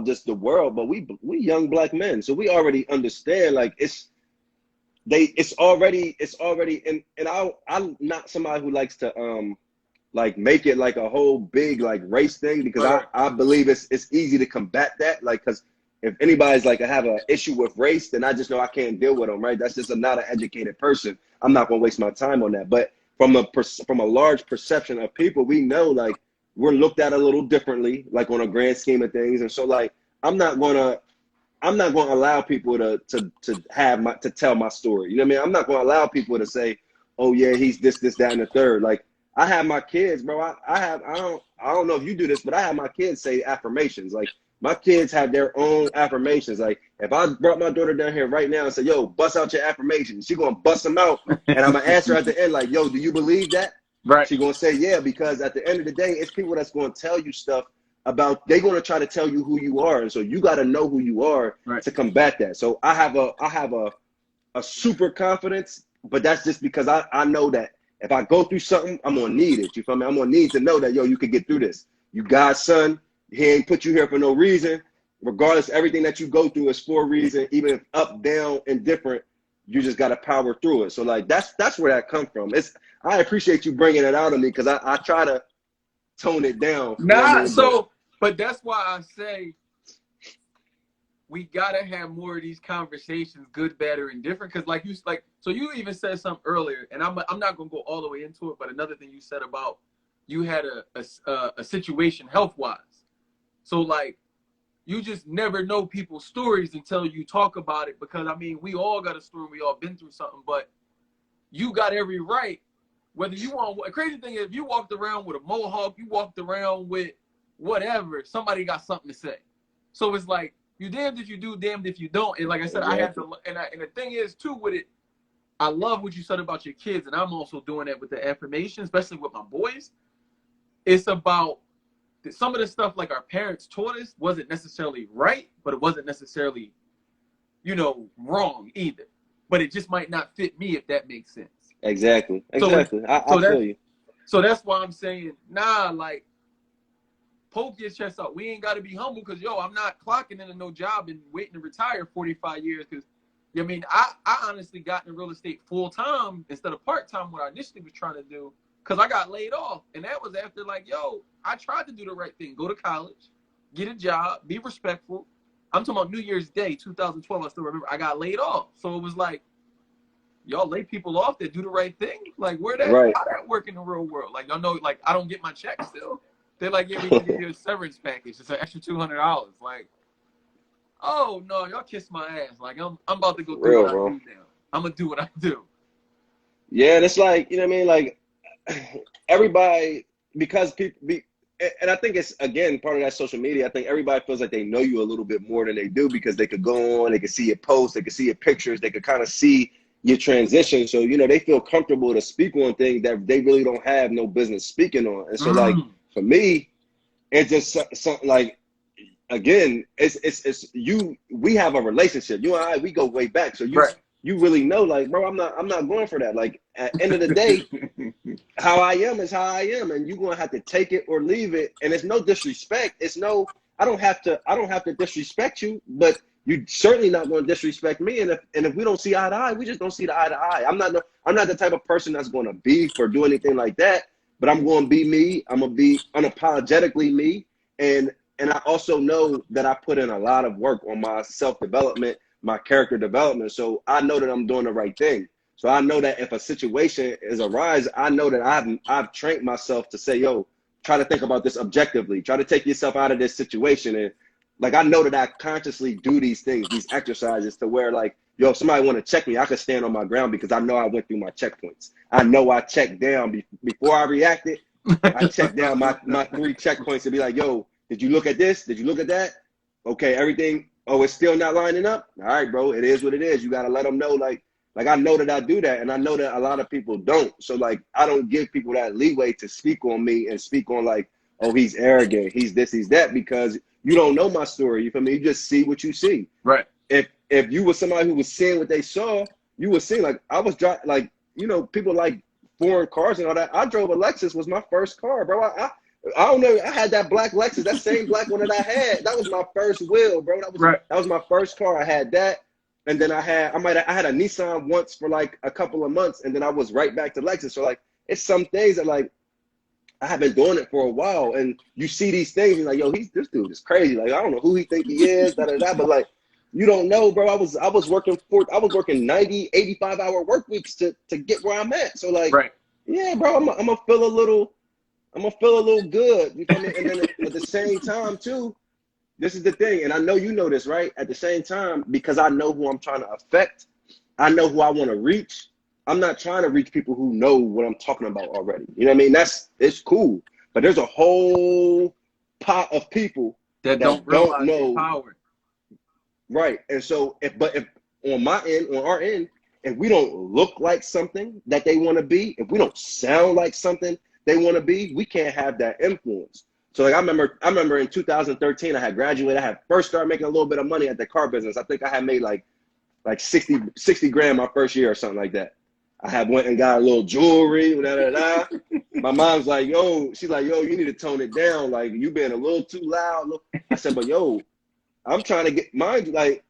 just the world, but we young black men. So we already understand like it's already and I'm not somebody who likes to like make it like a whole big like race thing, because I believe it's easy to combat that, like, because if anybody's like I have an issue with race, then I just know I can't deal with them, right? That's just not an educated person. I'm not gonna waste my time on that. But from a large perception of people, we know like we're looked at a little differently, like on a grand scheme of things, and so like I'm not gonna allow people to tell my story. You know what I mean? I'm not gonna allow people to say, oh yeah, he's this, that, and the third. Like I have my kids, bro. I don't know if you do this, but I have my kids say affirmations. Like my kids have their own affirmations. Like if I brought my daughter down here right now and said, yo, bust out your affirmations, she gonna bust them out. And I'm gonna ask her at the end, like, yo, do you believe that? Right. She gonna say, yeah, because at the end of the day, it's people that's gonna tell you stuff about, they're gonna try to tell you who you are. And so you gotta know who you are to combat that. So I have a super confidence, but that's just because I know that if I go through something, I'm gonna need it. You feel me? I'm gonna need to know that, yo, you could get through this. You God's son. He ain't put you here for no reason. Regardless, everything that you go through is for a reason. Even if up, down, and different, you just gotta power through it. So like that's where that comes from. I appreciate you bringing it out of me, because I try to tone it down. You know what I mean? But that's why I say we gotta have more of these conversations, good, bad, or indifferent. Because so you even said something earlier, and I'm not gonna go all the way into it. But another thing you said about you had a situation health wise. So like you just never know people's stories until you talk about it. Because I mean, we all got a story, we all been through something, but you got every right. Whether you want, the crazy thing is, if you walked around with a mohawk, you walked around with whatever, somebody got something to say. So it's like, you damned if you do, damned if you don't. And like I said, I have to, and the thing is too with it, I love what you said about your kids, and I'm also doing that with the affirmation, especially with my boys. It's about some of the stuff like our parents taught us wasn't necessarily right, but it wasn't necessarily, wrong either. But it just might not fit me, if that makes sense. Exactly. I feel you. So that's why I'm saying, like, poke your chest out. We ain't got to be humble, because, I'm not clocking into no job and waiting to retire 45 years. Because, I mean, I honestly got in real estate full-time instead of part-time, what I initially was trying to do, because I got laid off. And that was after, like, I tried to do the right thing. Go to college, get a job, be respectful. I'm talking about New Year's Day, 2012. I still remember. I got laid off. So it was like, y'all lay people off that do the right thing? Like, how that work in the real world? Like, y'all know, like, I don't get my check still. They're like, yeah, we can give you a severance package. It's an extra $200. Like, oh no, y'all kiss my ass. Like, I'm about to go do what I do now. I'm gonna do what I do. Yeah, and it's like, you know what I mean? Like, everybody, because people and I think it's, again, part of that social media. I think everybody feels like they know you a little bit more than they do, because they could go on, they could see your posts, they could see your pictures, they could kind of see your transition. So, they feel comfortable to speak on things that they really don't have no business speaking on. And so, like, for me, it's just something like, again, it's you. We have a relationship. You and I, we go way back. So you really know, like, bro, I'm not going for that. Like, at the end of the day, how I am is how I am, and you're gonna have to take it or leave it. And it's no disrespect. It's no, I don't have to disrespect you, but you certainly not gonna disrespect me. And if we don't see eye to eye, we just don't see the eye to eye. I'm not the type of person that's gonna beef or do anything like that. But I'm gonna be me. I'm gonna be unapologetically me. And I also know that I put in a lot of work on my self-development, my character development. So I know that I'm doing the right thing. So I know that if a situation is arise, I know that I've trained myself to say, yo, try to think about this objectively. Try to take yourself out of this situation. And like I know that I consciously do these things, these exercises to where like, yo, if somebody want to check me, I can stand on my ground because I know I went through my checkpoints. I know I checked down before I reacted. I checked down my 3 checkpoints to be like, yo, did you look at this? Did you look at that? Okay, everything. Oh, it's still not lining up. All right, bro. It is what it is. You got to let them know like I know that I do that, and I know that a lot of people don't. So like I don't give people that leeway to speak on me and speak on like, oh, he's arrogant, he's this, he's that, because you don't know my story. You feel me? You just see what you see. Right. If you were somebody who was seeing what they saw, you would see like I was like, you know, people like foreign cars and all that. I drove a Lexus, was my first car, bro. I don't know. I had that black Lexus, that same black one that I had. That was my first wheel, bro. That was my first car. I had that. And then I had a Nissan once for like a couple of months, and then I was right back to Lexus. So like it's some things that like I have been doing it for a while, and you see these things, and like, yo, this dude is crazy. Like I don't know who he think he is, but like you don't know, bro. I was working 90, 85-hour work weeks to get where I'm at. So like, right. Yeah, bro, I'm gonna feel a little good. You feel me? And then at the same time too, this is the thing, and I know you know this, right? At the same time, because I know who I'm trying to affect, I know who I want to reach. I'm not trying to reach people who know what I'm talking about already. You know what I mean? It's cool. But there's a whole pot of people that don't know power. Right. And so if on our end, if we don't look like something that they want to be, if we don't sound like something they want to be, we can't have that influence. So like I remember in 2013, I had graduated. I had first started making a little bit of money at the car business. I think I had made like 60 grand my first year or something like that. I had went and got a little jewelry. My mom's like, she's like, you need to tone it down. Like you being a little too loud. I said, but I'm trying to get mine. Like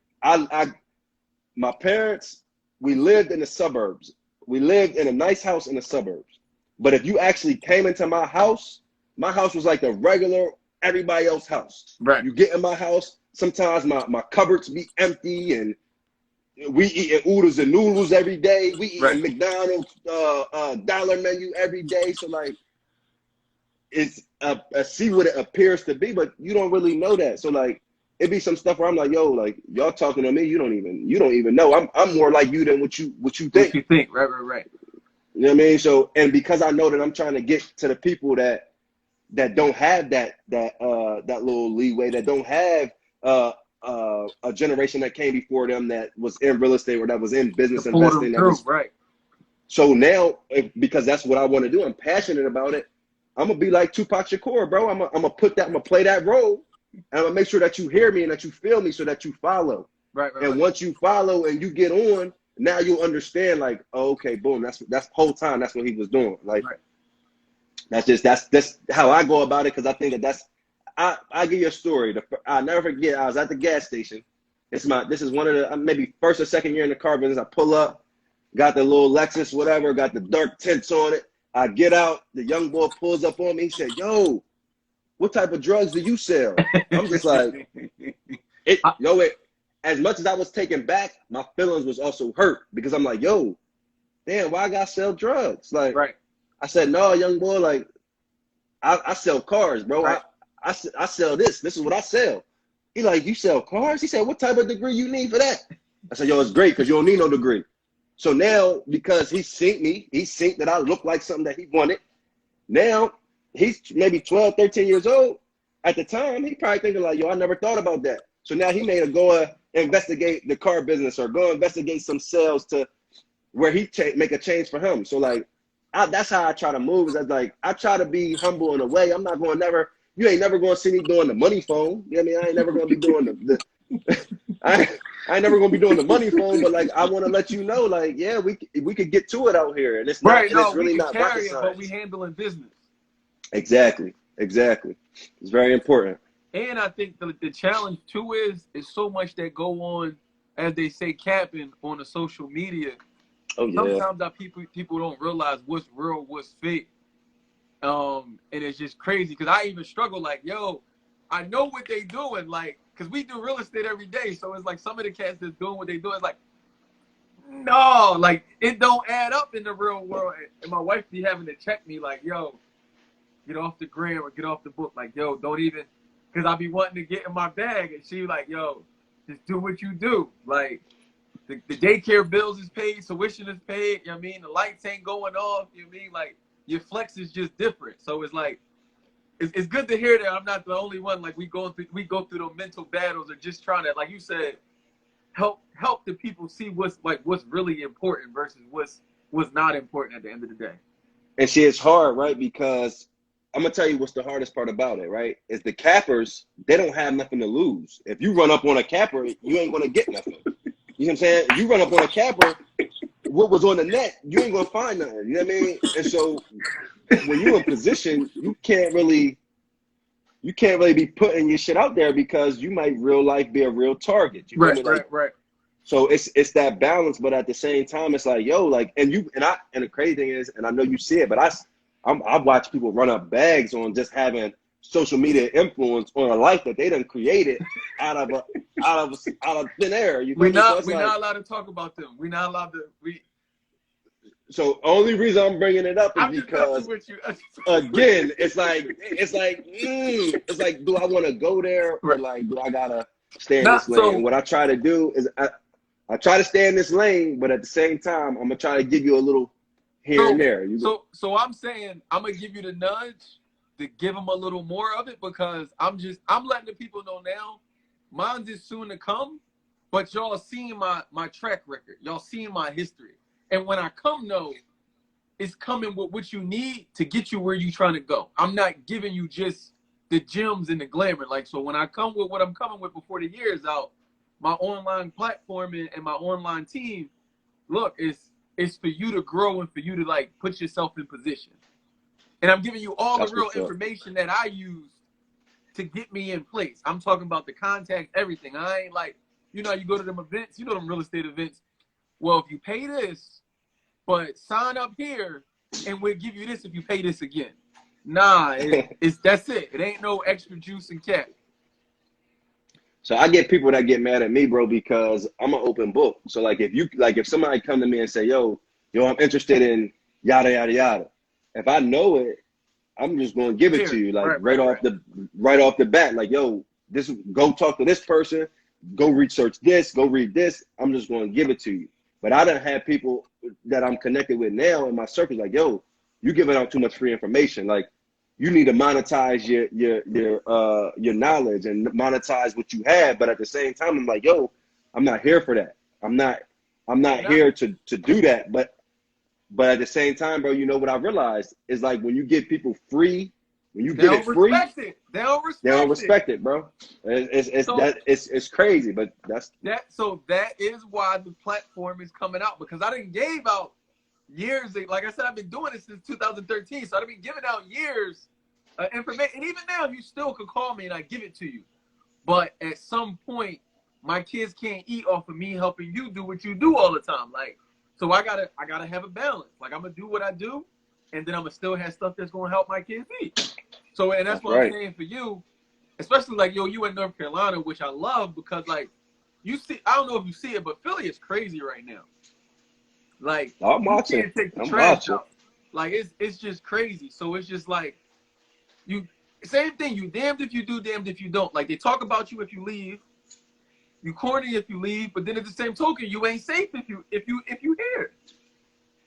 my parents, we lived in the suburbs. We lived in a nice house in the suburbs. But if you actually came into my house was like the regular everybody else house. Right. You get in my house, sometimes my cupboards be empty, and we eating oodles and noodles every day. We eating McDonald's dollar menu every day. So like, it's see what it appears to be, but you don't really know that. So like, it be some stuff where I'm like, like y'all talking to me, you don't even know. I'm more like you than what you think. What you think? Right. You know what I mean? So, and because I know that I'm trying to get to the people that don't have that little leeway, that don't have a generation that came before them that was in real estate or that was in business investing. Right. So now, because that's what I want to do, I'm passionate about it. I'm gonna be like Tupac Shakur, bro. I'm gonna play that role, and I'm gonna make sure that you hear me and that you feel me, so that you follow. Right. And once you follow and you get on, now you'll understand. Like, oh, okay, boom. That's whole time. That's what he was doing. Like, that's how I go about it, because I think that's. I give you a story. I'll never forget. I was at the gas station. This is one of the maybe first or second year in the car business. I pull up, got the little Lexus, whatever, got the dark tints on it. I get out. The young boy pulls up on me. He said, "Yo, what type of drugs do you sell?" I'm just like, as much as I was taken back, my feelings was also hurt, because I'm like, yo, damn, why I gotta sell drugs? Like, right. I said, no, young boy, like, I sell cars, bro. Right. I sell this. This is what I sell. He like, you sell cars? He said, what type of degree you need for that? I said, yo, it's great, because you don't need no degree. So now, because he synced that I look like something that he wanted. Now, he's maybe 12, 13 years old. At the time, he probably thinking like, yo, I never thought about that. So now he made a go investigate the car business, or go investigate some sales to where he make a change for him. So like, that's how I try to move. Is that like, I try to be humble in a way. I'm not going you ain't never going to see me doing the money phone. You know what I mean? I ain't never going to be doing I ain't never gonna be doing the money phone, but like I want to let you know, like, yeah, we could get to it out here, and it's not, Right, and it's no, we really can not rocket carry it, but we science. handling business. Exactly, exactly. It's very important. And I think the challenge too is so much that go on, as they say, capping on the social media. Oh yeah. Sometimes that people don't realize what's real, what's fake. And it's just crazy because I even struggle. Like, yo, I know what they doing. Like, because we do real estate every day, so it's like some of the cats that's doing what they do is like, no, like it don't add up in the real world. And my wife be having to check me, like, yo, get off the gram or get off the book. Like, yo, don't even, because I be wanting to get in my bag, and she like, yo, just do what you do. Like, the daycare bills is paid, tuition is paid. You know what I mean? The lights ain't going off. You know what I mean? Like, your flex is just different. So it's like, it's good to hear that I'm not the only one. Like, we go through those mental battles of just trying to, like you said, help the people see what's really important versus what's not important at the end of the day. And see, it's hard, right? Because I'm gonna tell you what's the hardest part about it, right? Is the cappers, they don't have nothing to lose. If you run up on a capper, you ain't gonna get nothing. You know what I'm saying? You run up on a capper, what was on the net, you ain't gonna find nothing. You know what I mean? And so when you're in position, you can't really be putting your shit out there because you might real life be a real target. You feel me? Like, Right. so it's that balance, but at the same time, it's like, yo, like, and the crazy thing is, and I know you see it, but I've watched people run up bags on just having social media influence on a life that they done created out of thin air. You feel me? So We're not allowed to talk about them. We're not allowed to. So only reason I'm bringing it up is because, again, it's like, do I want to go there, or like, do I gotta stay in this lane? And what I try to do is I try to stay in this lane, but at the same time, I'm gonna try to give you a little here and there. So I'm saying I'm gonna give you the nudge to give them a little more of it, because I'm letting the people know now, mine's is soon to come, but y'all seeing my track record, y'all seeing my history. And when I come, though, it's coming with what you need to get you where you're trying to go. I'm not giving you just the gems and the glamour. Like, so when I come with what I'm coming with before the year is out, my online platform and my online team, look, it's for you to grow and for you to, like, put yourself in position. And I'm giving you all the real information that I use to get me in place. I'm talking about the contacts, everything. I ain't like, you go to them events, them real estate events. Well, if you pay this, but sign up here, and we'll give you this if you pay this again. Nah, that's it. It ain't no extra juice and cap. So I get people that get mad at me, bro, because I'm an open book. So like, if somebody come to me and say, yo, I'm interested in yada yada yada, if I know it, I'm just gonna give it to you, like right off the bat, like, yo, go talk to this person, go research this, go read this. I'm just gonna give it to you. But I don't have people that I'm connected with now in my circle like, yo, you giving out too much free information. Like, you need to monetize your knowledge and monetize what you have. But at the same time, I'm like, yo, I'm not here for that. I'm not here to do that. But at the same time, bro, you know what I realized is, like, when you give people free, when you get it free, they don't respect it, bro. It's crazy, but that's that. So that is why the platform is coming out, because I didn't gave out years. Like I said, I've been doing this since 2013, so I've been giving out years information. And even now, you still could call me and I give it to you. But at some point, my kids can't eat off of me helping you do what you do all the time. Like, so I gotta have a balance. Like, I'm gonna do what I do, and then I'm gonna still have stuff that's gonna help my kids eat. So, and that's what I'm saying for you, especially like, yo, you in North Carolina, which I love, because like, you see, I don't know if you see it, but Philly is crazy right now. Like, I'm watching. You can't take the trash out. Like, it's just crazy. So it's just like, same thing. You damned if you do, damned if you don't. Like, they talk about you if you leave. You corny if you leave, but then at the same token, you ain't safe if you here.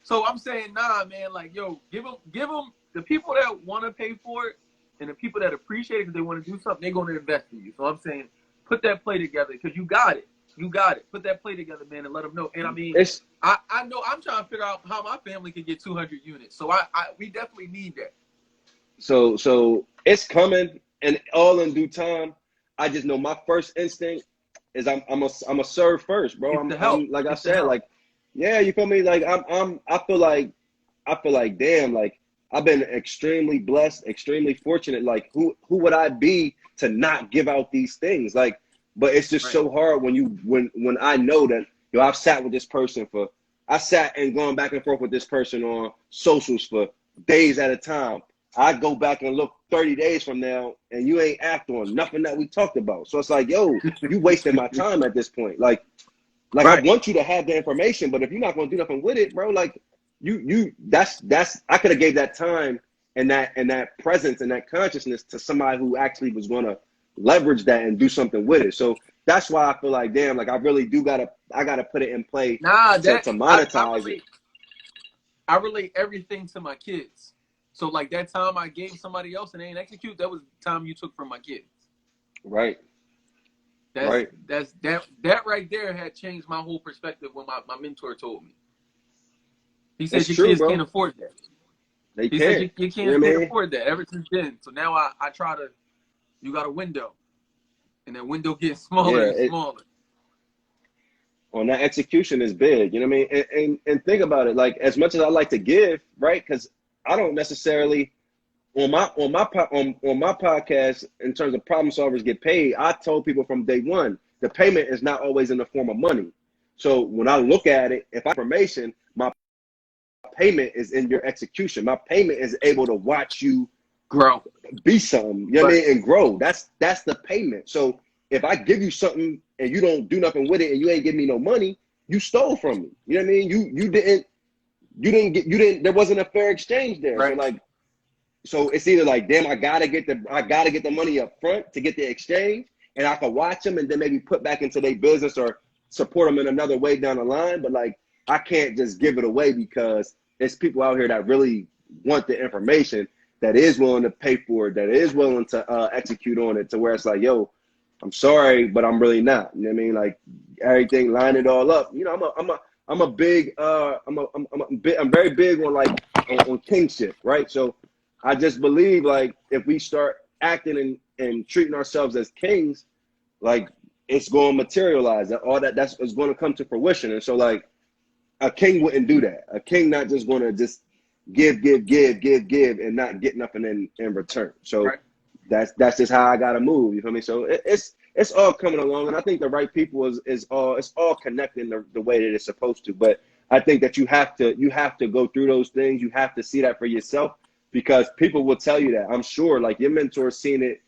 So I'm saying, nah, man. Like, yo, give them the people that want to pay for it, and the people that appreciate it because they want to do something, they're going to invest in you. So I'm saying, put that play together, because you got it. You got it. Put that play together, man, and let them know. And I mean, I know I'm trying to figure out how my family can get 200 units. So we definitely need that. So it's coming, and all in due time. I just know my first instinct is I'm a serve first, bro. It's the help. I'm like I It's the said, help. like, yeah, you feel me? Like I feel like damn, like I've been extremely blessed, extremely fortunate. Like who would I be to not give out these things? Like, but it's just Right. so hard when I know that I've sat with this person I sat and gone back and forth with this person on socials for days at a time. I go back and look 30 days from now and you ain't act on nothing that we talked about. So it's like, yo, you wasting my time at this point. Like I Right. want you to have the information, but if you're not gonna do nothing with it, bro, like that's I could have gave that time and that presence and that consciousness to somebody who actually was gonna leverage that and do something with it. So that's why I feel like damn, like I really do I gotta put it in play Nah, to that monetize it. I relate everything to my kids. So like that time I gave somebody else and they didn't execute, that was the time you took from my kids. Right. That right there had changed my whole perspective when my mentor told me. He said It's your true, kids bro. can't afford that. They He said can't. your You know kids what I can't mean? afford that ever since then. So now I try to, you got a window. And that window gets smaller and Yeah, smaller. on that execution is big. You know what I mean? And think about it. Like as much as I like to give, right? Because I don't necessarily on my podcast in terms of problem solvers get paid. I told people from day one the payment is not always in the form of money. So when I look at it, if I have information, my payment is in your execution. My payment is able to watch you Grow. be something, you know what I Right. mean, and grow. That's the payment. So if I give you something and you don't do nothing with it and you ain't give me no money, you stole from me. You know what I mean? You didn't there wasn't a fair exchange there. Right. So it's either like, damn, I gotta get the money up front to get the exchange, and I can watch them and then maybe put back into their business or support them in another way down the line. But like, I can't just give it away because there's people out here that really want the information, that is willing to pay for it, that is willing to execute on it, to where it's like, yo, I'm sorry, but I'm really not. You know what I mean? Like everything, line it all up. You know, I'm very big on like on kingship, right? So I just believe like if we start acting and treating ourselves as kings, like it's going to materialize. That's going to come to fruition. And so like a king wouldn't do that. A king not just going to just give and not get nothing in return. So Right. that's just how I got to move. You feel me? So it's all coming along, and I think the right people it's all connecting the way that it's supposed to. But I think that you have to go through those things. You have to see that for yourself, because people will tell you that. I'm sure like your mentor's seen it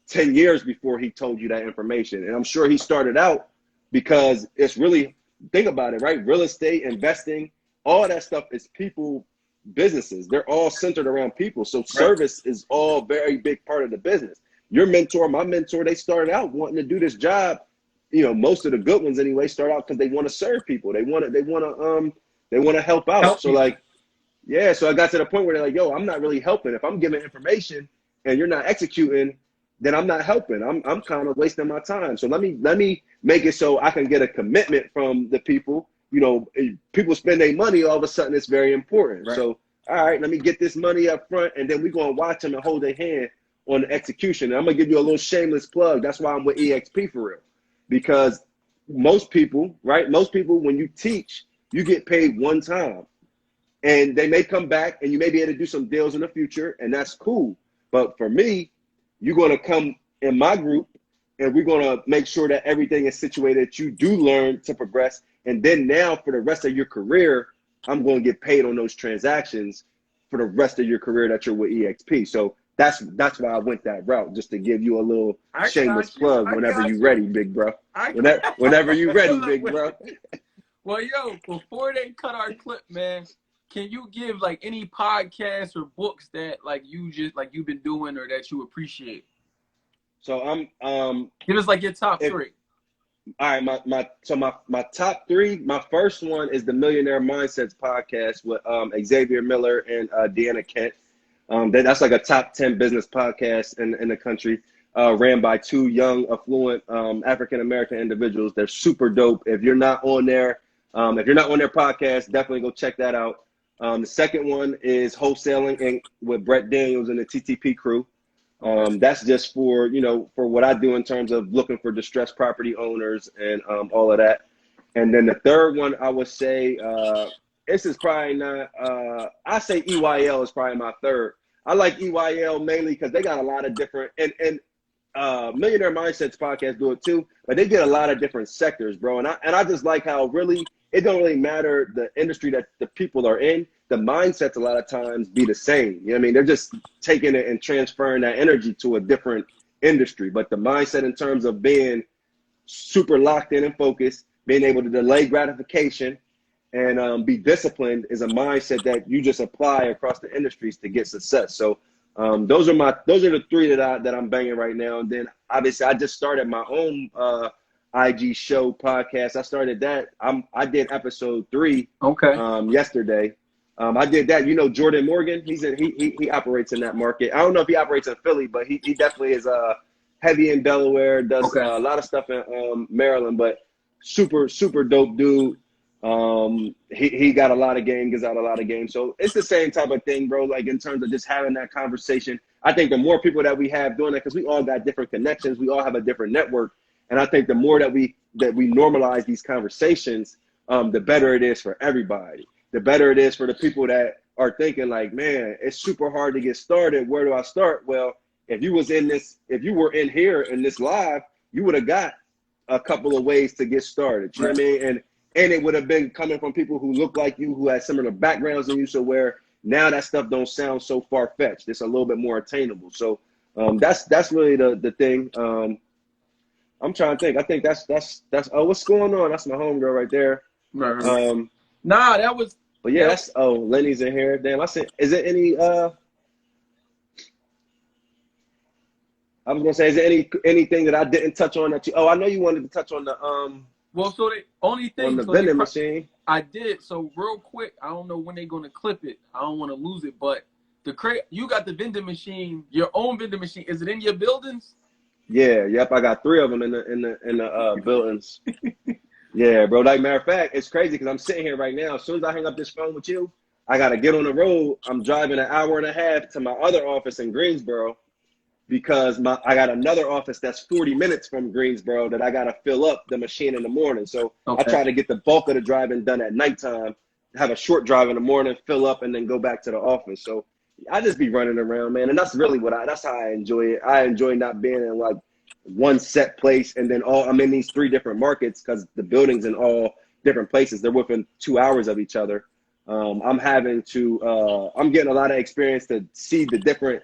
10 years before he told you that information. And I'm sure he started out because it's really, think about it, right? Real estate, investing, all that stuff is people businesses. They're all centered around people. So service is all very big part of the business. Your mentor, my mentor, they started out wanting to do this job. You know, most of the good ones anyway start out because they want to serve people. They want to help out. Help So people. like, yeah, so I got to the point where they're like, yo, I'm not really helping. If I'm giving information and you're not executing, then I'm not helping. I'm kind of wasting my time. So let me make it so I can get a commitment from the people. You know, people spend their money, all of a sudden it's very important. Right. So, all right, let me get this money up front, and then we're going to watch them and hold their hand on the execution. And I'm going to give you a little shameless plug. That's why I'm with EXP for real. Because most people, right, when you teach, you get paid one time. And they may come back and you may be able to do some deals in the future, and that's cool. But for me, you're going to come in my group and we're going to make sure that everything is situated that you do learn to progress. And then now for the rest of your career, I'm going to get paid on those transactions for the rest of your career that you're with EXP. So that's why I went that route, just to give you a little shameless plug whenever you're ready, big bro. Whenever you're ready, big bro. Well, yo, before they cut our clip, man, can you give like any podcasts or books that like you just like you've been doing or that you appreciate? So I'm Give us like your top three. All right, my top three. My first one is the Millionaire Mindsets podcast with Xavier Miller and Deanna Kent. That's like a top 10 business podcast in the country, ran by two young, affluent African American individuals. They're super dope. If you're not on their podcast, definitely go check that out. The second one is Wholesaling Inc. with Brett Daniels and the TTP crew. That's just for, you know, for what I do in terms of looking for distressed property owners and all of that. And then the third one, I would say, this is probably not, I say EYL is probably my third. I like EYL mainly because they got a lot of different, and Millionaire Mindsets podcast do it too, but they get a lot of different sectors, bro. And I just like how really, it don't really matter the industry that the people are in. The mindsets a lot of times be the same. You know what I mean? They're just taking it and transferring that energy to a different industry. But the mindset in terms of being super locked in and focused, being able to delay gratification and be disciplined is a mindset that you just apply across the industries to get success. So those are the three that I'm banging right now. And then obviously I just started my own IG show podcast. I started that. I did episode 3 yesterday. I did that. You know, Jordan Morgan, he operates in that market. I don't know if he operates in Philly, but he definitely is heavy in Delaware, does a lot of stuff in Maryland, but super dope dude. He got a lot of game, gives out a lot of game. So it's the same type of thing, bro. Like in terms of just having that conversation. I think the more people that we have doing that, because we all got different connections, we all have a different network. And I think the more that we normalize these conversations, the better it is for everybody. The better it is for the people that are thinking like, man, it's super hard to get started. Where do I start? Well, if you were in here in this live, you would have got a couple of ways to get started. You know what I mean? And it would have been coming from people who look like you, who had similar backgrounds than you. So where now that stuff don't sound so far fetched. It's a little bit more attainable. So that's really the thing. I'm trying to think. I think that's what's going on? That's my homegirl right there. Right. Nah, that was. But yeah, that's Lenny's in here. Damn, I said, is there any? I was gonna say, is there anything that I didn't touch on that you? Oh, I know you wanted to touch on the Well, so the only thing on the vending machine. I did. So real quick, I don't know when they're gonna clip it. I don't want to lose it, but you got the vending machine, your own vending machine. Is it in your buildings? Yeah, yep. I got 3 of them in the buildings. Yeah, bro. Like, matter of fact, it's crazy because I'm sitting here right now. As soon as I hang up this phone with you, I got to get on the road. I'm driving an hour and a half to my other office in Greensboro because I got another office that's 40 minutes from Greensboro that I got to fill up the machine in the morning. So I try to get the bulk of the driving done at nighttime, have a short drive in the morning, fill up, and then go back to the office. So I just be running around, man. And that's really that's how I enjoy it. I enjoy not being in like one set place and then I'm in these 3 different markets because the buildings in all different places, they're within 2 hours of each other. I'm getting a lot of experience to see the different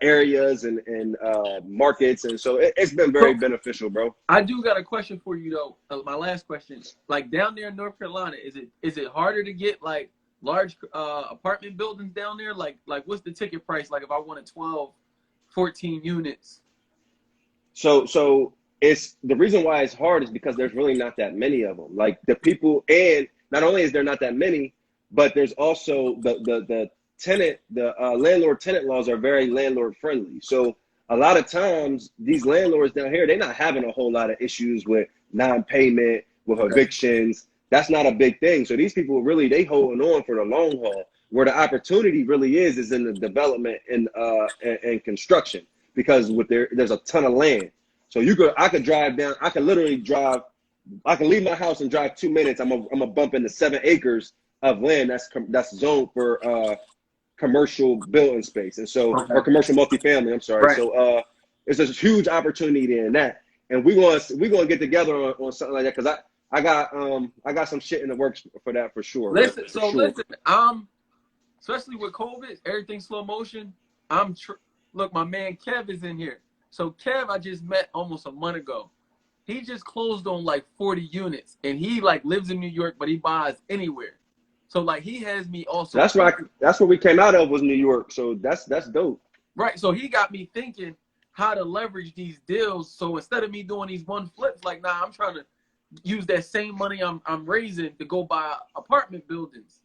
areas and markets. And so it's been very beneficial, bro. I do got a question for you though. My last question, like down there in North Carolina, is it harder to get like large apartment buildings down there? Like what's the ticket price? Like if I wanted 12, 14 units. So it's the reason why it's hard is because there's really not that many of them. Like the people, and not only is there not that many, but there's also the landlord tenant laws are very landlord friendly. So a lot of times these landlords down here, they're not having a whole lot of issues with non-payment, with evictions. That's not a big thing. So these people really, they holding on for the long haul. Where the opportunity really is in the development and construction. Because there's a ton of land. So I could drive down, I can leave my house and drive 2 minutes. I'm a bump into 7 acres of land that's zoned for commercial building space. And so, or commercial multifamily, I'm sorry. Right. So it's a huge opportunity in that. And we're gonna get together on something like that because I got some shit in the works for that for sure. Listen, especially with COVID, everything slow motion. Look, my man Kev is in here. So Kev, I just met almost a month ago. He just closed on like 40 units, and he like lives in New York, but he buys anywhere. So like he has me also. That's where we came out of was New York. So that's dope. Right. So he got me thinking how to leverage these deals. So instead of me doing these one flips, like I'm trying to use that same money I'm raising to go buy apartment buildings,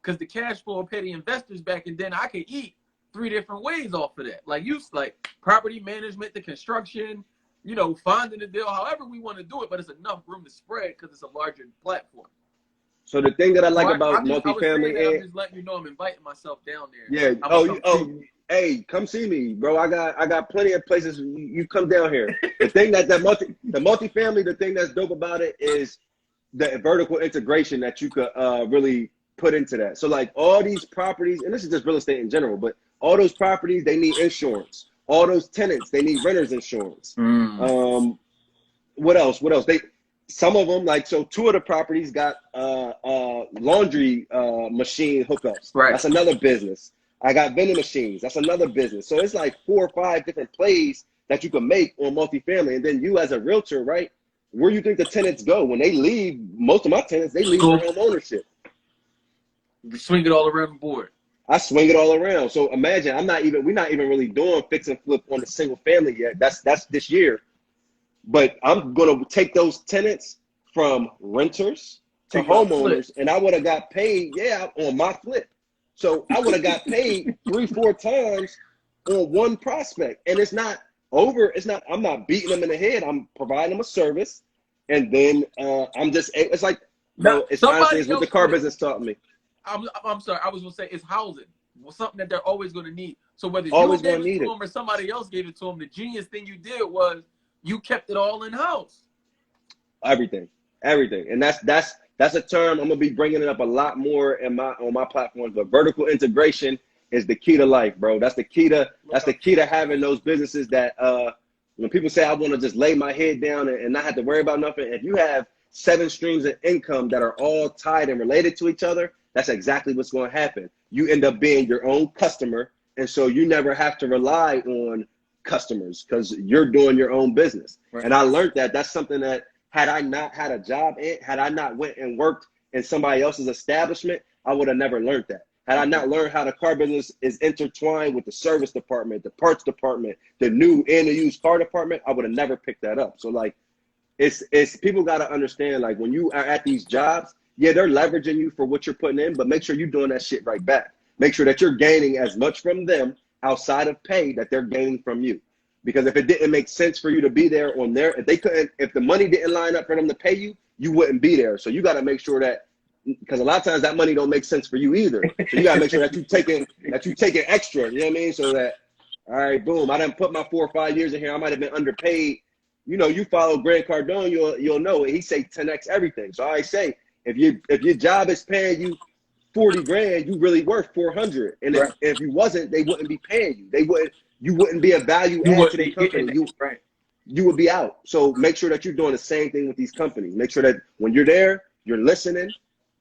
because the cash flow will pay the investors back, and then I could eat 3 different ways off of that. Like property management, the construction, finding the deal, however we want to do it, but it's enough room to spread because it's a larger platform. So the thing that I like Well, about I was saying that I'm multifamily, just letting you know I'm inviting myself down there. yeah. I'm Oh, gonna come see you. hey, come see me, bro. I got plenty of places. You come down here. The thing that the multifamily, the thing that's dope about it is the vertical integration that you could really put into that. So like all these properties, and this is just real estate in general, but all those properties they need insurance. All those tenants they need renters insurance. What else? What else? They some of them like so two of the properties got laundry machine hookups. Right. That's another business. I got vending machines. That's another business. So it's like 4 or 5 different plays that you can make on multifamily. And then you as a realtor, right? Where you think the tenants go when they leave? Most of my tenants they leave for home ownership. You swing it all around the board. I swing it all around. So imagine we're not even really doing fix and flip on the single family yet. That's this year. But I'm gonna take those tenants from renters to homeowners, and I would have got paid, on my flip. So I would have got paid 3-4 times on one prospect. And it's not over. I'm not beating them in the head. I'm providing them a service. And then it's like, it's honestly, it's what the car business taught me. I'm sorry. I was going to say it's housing. Something that they're always going to need. So whether always you gave it to them or somebody else gave it to them, the genius thing you did was you kept it all in-house. Everything. And that's a term I'm gonna be bringing it up a lot more on my platforms. But vertical integration is the key to life, bro. That's the key to having those businesses that when people say I want to just lay my head down and not have to worry about nothing. If you have 7 streams of income that are all tied and related to each other, that's exactly what's going to happen. You end up being your own customer, and so you never have to rely on customers because you're doing your own business. Right. And I learned that that's something that had I not had a job had I not went and worked in somebody else's establishment, I would have never learned that. Had I not learned how the car business is intertwined with the service department, the parts department, the new and the used car department, I would have never picked that up. So like, it's people got to understand, like when you are at these jobs, they're leveraging you for what you're putting in, but make sure you're doing that shit right back. Make sure that you're gaining as much from them outside of pay that they're gaining from you. Because if it didn't make sense for you to be there on there, if the money didn't line up for them to pay you, you wouldn't be there. So you got to make sure that, because a lot of times that money don't make sense for you either. So you got to make sure that you taking extra, you know what I mean? So that, all right, boom, I done put my 4 or 5 years in here. I might have been underpaid. You know, you follow Grant Cardone, you'll know it. He say 10x everything. So I say, if your job is paying you 40 grand, you really worth 400. And if you wasn't, they wouldn't be paying you. You wouldn't be a value add to the company. You would be out. So make sure that you're doing the same thing with these companies. Make sure that when you're there, you're listening,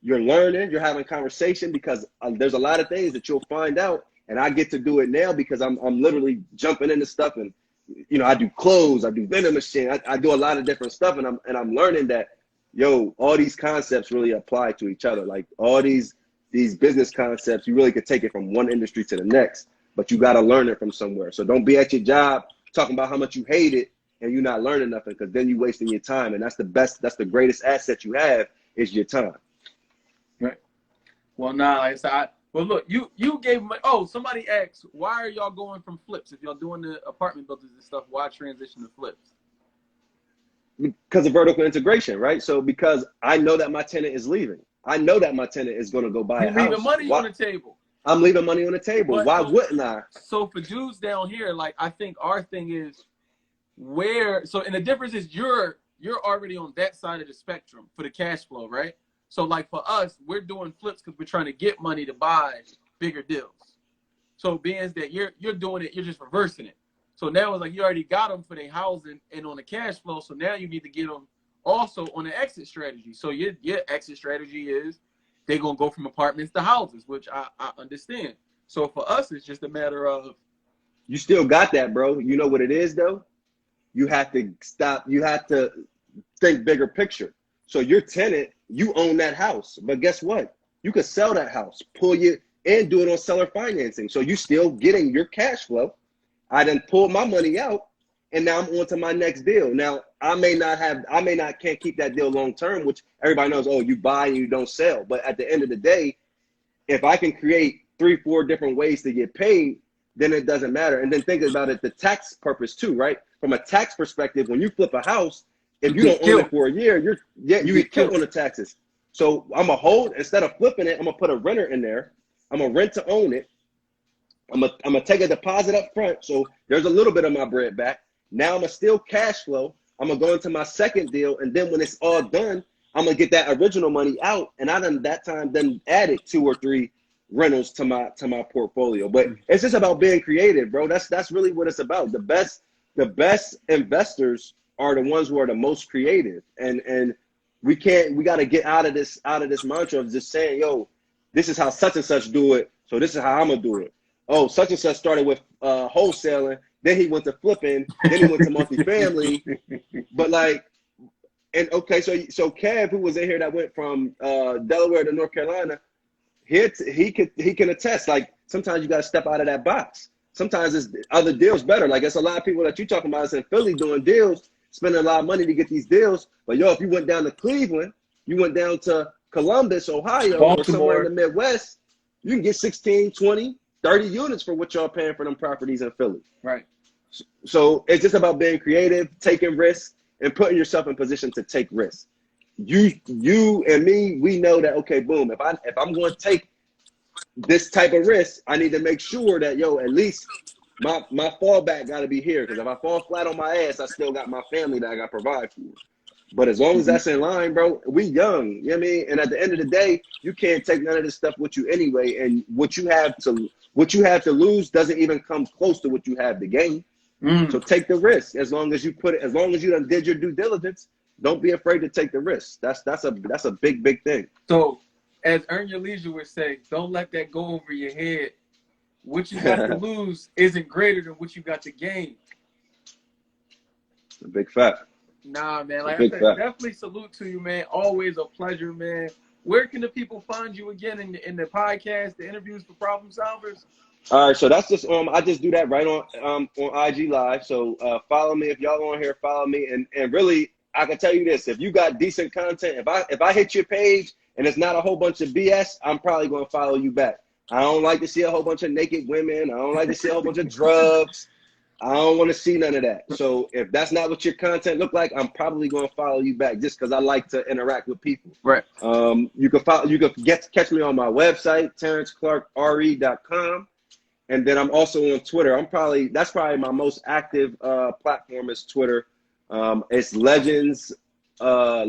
you're learning, you're having conversation, because there's a lot of things that you'll find out. And I get to do it now because I'm literally jumping into stuff, and I do clothes, I do vending machine, I do a lot of different stuff, and I'm learning that all these concepts really apply to each other. Like all these business concepts, you really could take it from one industry to the next, but you got to learn it from somewhere. So don't be at your job talking about how much you hate it and you're not learning nothing, because then you're wasting your time. And that's the greatest asset you have is your time. Right. Well, like I said, look, you gave me, somebody asked, why are y'all going from flips? If y'all doing the apartment buildings and stuff, why transition to flips? Because of vertical integration, right? So because I know that my tenant is leaving. I know that my tenant is going to go buy a house. You're leaving money on the table. I'm leaving money on the table. Why wouldn't I? So for dudes down here, like, I think our thing is and the difference is you're already on that side of the spectrum for the cash flow, right? So like for us, we're doing flips because we're trying to get money to buy bigger deals. So being that you're doing it, you're just reversing it. So now it's like you already got them for their housing and on the cash flow. So now you need to get them also on the exit strategy. So your exit strategy is they're going to go from apartments to houses, which I understand. So for us, it's just a matter of. You still got that, bro. You know what it is, though? You have to stop. You have to think bigger picture. So your tenant, you own that house. But guess what? You could sell that house, and do it on seller financing. So you still getting your cash flow. I done pulled my money out, and now I'm on to my next deal. Now, can't keep that deal long term, which everybody knows, you buy and you don't sell. But at the end of the day, if I can create 3-4 different ways to get paid, then it doesn't matter. And then think about it, the tax purpose too, right? From a tax perspective, when you flip a house, if you don't own it for a year, you get killed on the taxes. So I'm gonna hold instead of flipping it. I'm gonna put a renter in there. I'm gonna rent to own it. I'm gonna take a deposit up front, so there's a little bit of my bread back. Now I'm gonna still cash flow. I'm gonna go into my second deal, and then when it's all done, I'm gonna get that original money out, and I then added 2 or 3 rentals to my portfolio. But it's just about being creative, bro. That's really what it's about. The best investors are the ones who are the most creative, and we got to get out of this mantra of just saying, yo, this is how such and such do it, so this is how I'm gonna do it. Oh, such and such started with wholesaling, then he went to flipping, then he went to multifamily. But like, and okay, so Kev, who was in here that went from Delaware to North Carolina, he can attest. Like sometimes you got to step out of that box. Sometimes it's other deals better. Like it's a lot of people that you talking about is in Philly doing deals, spending a lot of money to get these deals. But yo, if you went down to Cleveland, you went down to Columbus, Ohio, Baltimore, or somewhere in the Midwest, you can get 16, 20, 30 units for what y'all paying for them properties in Philly. right? So it's just about being creative, taking risks, and putting yourself in position to take risks. You and me, we know that, okay, boom, if I'm going to take this type of risk, I need to make sure that, yo, at least my fallback got to be here. Because if I fall flat on my ass, I still got my family that I got to provide for. But as long as that's in line, bro, we young, you know what I mean? And at the end of the day, you can't take none of this stuff with you anyway. And what you have to lose doesn't even come close to what you have to gain. So take the risk. As long as you done did your due diligence, don't be afraid to take the risk. That's a big thing. So, as Earn Your Leisure would say, don't let that go over your head. What you got to lose isn't greater than what you got to gain. A big fact. Nah, man. Like I said, definitely salute to you, man. Always a pleasure, man. Where can the people find you again in the podcast, the interviews for Problem Solvers? All right, so that's just I just do that right on IG Live. So follow me if y'all on here. Follow me, and really, I can tell you this: if you got decent content, if I hit your page and it's not a whole bunch of BS, I'm probably gonna follow you back. I don't like to see a whole bunch of naked women. I don't like to see a whole bunch of drugs. I don't want to see none of that. So if that's not what your content look like, I'm probably gonna follow you back just because I like to interact with people. Right. You can catch me on my website, TerrenceClarkRE.com. And then I'm also on Twitter. That's probably my most active platform is Twitter. It's Legends _dad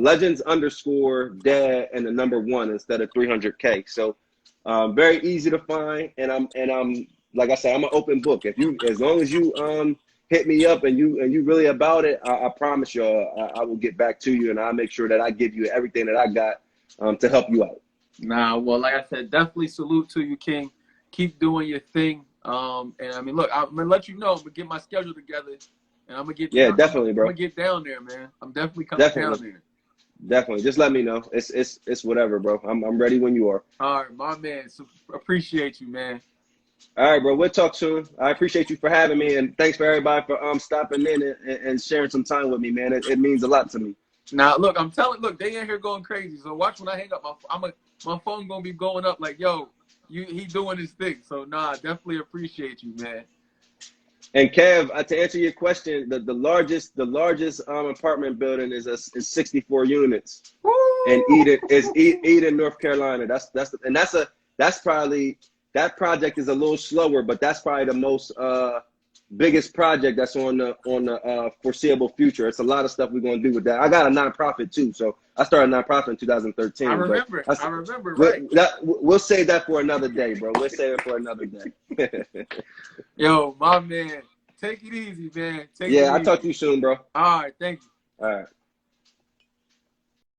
and the number 1 instead of 300K. So very easy to find. And I'm like I said, I'm an open book. As long as you hit me up and you really about it, I promise you I will get back to you, and I'll make sure that I give you everything that I got to help you out. Nah, well, like I said, definitely salute to you, King. Keep doing your thing. And I mean, look, I'm gonna let you know. I'm gonna get my schedule together, and I'm gonna get. Yeah, definitely, bro. I'm gonna get down there, man. I'm definitely coming down there. Definitely, just let me know. It's whatever, bro. I'm ready when you are. All right, my man. So appreciate you, man. All right, bro. We'll talk soon. I appreciate you for having me, and thanks for everybody for stopping in and sharing some time with me, man. It means a lot to me. Now, look, look, they in here going crazy. So watch when I hang up. My phone gonna be going up like, yo. He doing his thing, so nah, definitely appreciate you, man. And Kev, to answer your question, the largest apartment building is 64 units. Woo! And Eden, North Carolina. That's probably, that project is a little slower, but that's probably the most biggest project that's on the foreseeable future. It's a lot of stuff we're gonna do with that. I got a nonprofit too, so I started a nonprofit in 2013. I remember, right? We'll save that for another day, bro. We'll save it for another day. Yo, my man, take it easy, man. I'll talk to you soon, bro. All right, thank you. All right.